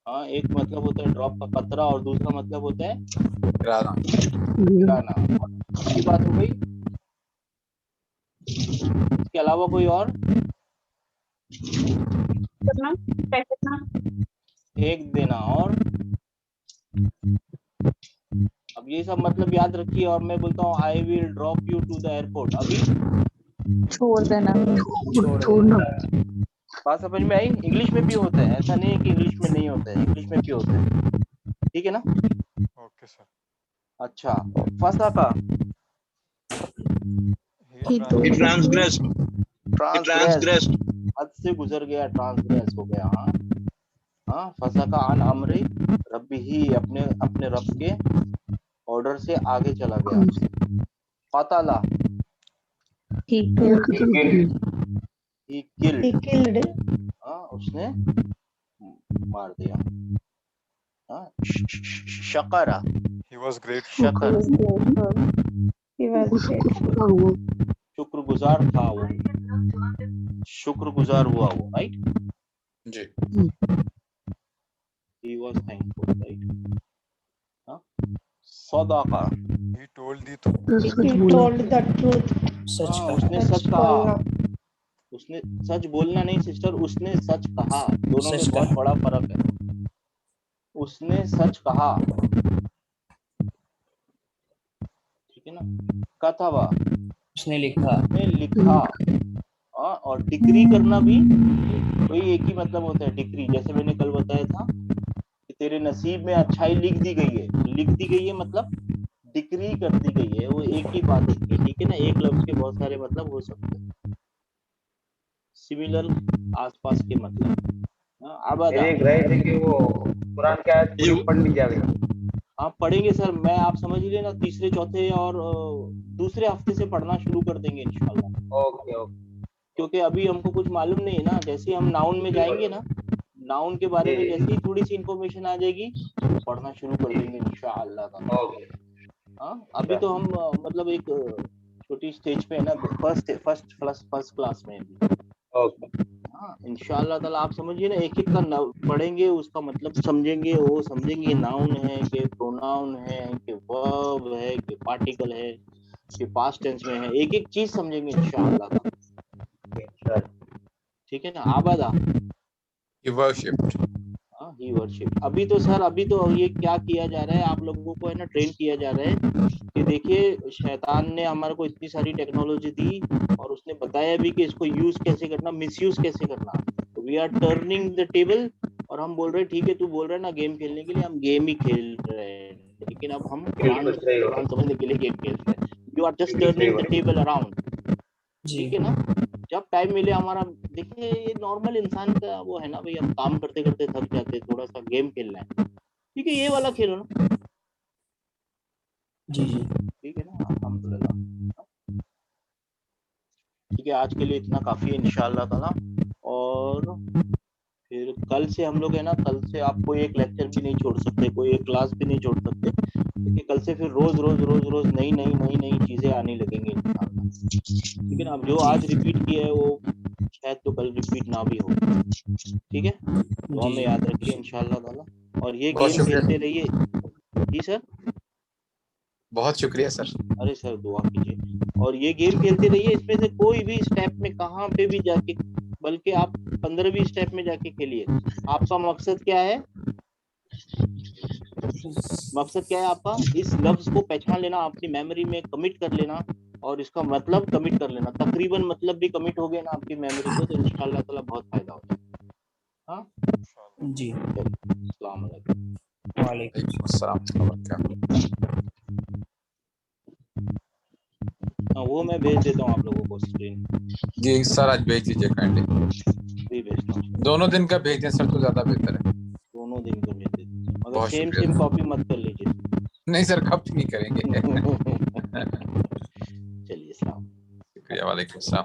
हाँ, एक मतलब होता है ड्रॉप का कतरा और दूसरा मतलब होता है गिराना। गिराना। की बात हो गई। इसके अलावा कोई और? करना, पैकेट फेंक देना। और अब ये सब मतलब याद रखिए। और मैं बोलता हूँ I will drop you to the airport, अभी छोड़ देना. छोड़ना। बात समझ में आई? इंग्लिश में भी होता है, ऐसा नहीं है कि इंग्लिश में नहीं होता है, इंग्लिश में भी होता है, ठीक है ना? Okay, sir. अच्छा, फंसा का He He transgressed. He transgress, transgressed. हद से गुजर गया, ट्रांसग्रेस हो गया। हाँ हाँ, फंसा का अन अमरे रब्बी ही, अपने अपने रब के ऑर्डर से आगे चला गया। कतला, He killed. He killed, He killed. हाँ उसने मार दिया। हाँ, शकरा, he was grateful. He Shankar, was grateful. He was grateful. शुक्रगुजार था वो, शुक्रगुजार हुआ वो, राइट? जी। He was thankful, right? हाँ, सदाका, He told the truth. He told the truth. सच हाँ का। उसने सच सच कहा। बोलना. उसने सच बोलना नहीं सिस्टर, उसने सच कहा। दोनों में सच बहुत कहा। बड़ा फर्क है। उसने सच कहा, ठीक है ना? कथवा, उसने लिखा। उसने लिखा। हाँ, और डिक्री करना भी वही एक ही मतलब होता है, डिक्री। जैसे मैंने कल बताया था कि तेरे नसीब में अच्छाई लिख दी गई है, लिख दी गई है मतलब डिक्री कर दी गई है, वो एक ही बात होती है, ठीक है ना? एक लफ्ज के बहुत सारे मतलब हो सकते हैं, सिमिलर, आसपास के मतलब। आबादा, कुरान की आयत पूरी पढ़ ली जाएगी। आप पढ़ेंगे सर, मैं आप समझ लीजिए ना, तीसरे चौथे और दूसरे हफ्ते से पढ़ना शुरू कर देंगे इंशाल्लाह। Okay okay. क्योंकि अभी हमको कुछ मालूम नहीं है ना, जैसे हम नाउन में जाएंगे ना, नाउन के बारे में जैसे ही थोड़ी सी इंफॉर्मेशन आ जाएगी पढ़ना शुरू कर देंगे इंशाअल्लाह। ओके। हाँ, अभी तो हम मतलब एक छोटी स्टेज पे है ना, फर्स्ट क्लास में है। ओके। हाँ, इंशाअल्लाह ताला आप समझिए ना, एक एक का पढ़ेंगे, उसका मतलब समझेंगे, वो समझेंगे नाउन है कि प्रोनाउन है कि वर्ब है कि पार्टिकल है कि पास्ट टेंस में है, एक एक चीज समझेंगे इंशाअल्लाह। ठीक है ना? आबादा, He worshipped. हाँ, ही वर्शिप। अभी तो सर, अभी तो ये क्या किया जा रहा है, आप लोगों को है ना ट्रेन किया जा रहा है कि देखिए शैतान ने हमारे को इतनी सारी टेक्नोलॉजी दी और उसने बताया भी कि इसको यूज कैसे करना, मिसयूज कैसे करना। तो we are turning the table और हम बोल रहे हैं ठीक है, तू बोल रहा है ना गेम खेलने के लिए, हम गेम ही खेल रहे हैं, लेकिन अब हम कुरान समझने के लिए गेम खेल रहे हैं। You are just turning the table around, ठीक है ना? जब टाइम मिले हमारा, देखिए ये नॉर्मल इंसान का वो है ना भाई, हम काम करते करते थक जाते, थोड़ा सा गेम खेलना है, ठीक है, ये वाला खेलो ना। जी जी। ठीक है ना? अल्हम्दुलिल्लाह। ठीक है, आज के लिए इतना काफी है इंशाअल्लाह ताला। और फिर कल से हम लोग है ना, कल से आप कोई एक लेक्चर भी नहीं छोड़ सकते, कोई एक क्लास भी नहीं छोड़ सकते, क्योंकि कल से फिर रोज नई चीजें आने लगेंगी इंशाल्लाह। लेकिन अब जो आज रिपीट किया है वो शायद तो कल रिपीट ना भी हो, ठीक है? तो हमें याद रखिए इंशाल्लाह ताला। और ये गेम खेलते रहिए। जी सर, बहुत शुक्रिया सर। अरे सर दुआ कीजिए। और ये गेम खेलते रहिए, इसमें से कोई भी स्टेप में कहाँ पे भी जाके, बल्कि आप 15वीं स्टेप में जाके खेलिए। आपका मकसद क्या है? मकसद क्या है आपका? इस लफ्ज को पहचान लेना, अपनी मेमोरी में कमिट कर लेना और इसका मतलब कमिट कर लेना। तकरीबन मतलब भी कमिट हो गया ना आपकी मेमोरी को, तो इंशाल्लाह ताला बहुत फायदा होगा। हाँ जी, अस्सलाम वालेकुम। वालेकुम अस्सलाम। हाँ, वो मैं भेज देता हूँ आप लोगों को स्क्रीन। जी सर, आज भेज दीजिए काइंडली। भी भेजता हूँ। दोनों दिन का भेज दें सर तो ज्यादा बेहतर है। दोनों दिन का भेज देता हूँ, मगर बहुत सेम शुक्रिया। कॉपी मत कर लीजिए। नहीं सर, कब नहीं करेंगे। चलिए, सलाम। शुक्रिया, वालेकुम सलाम।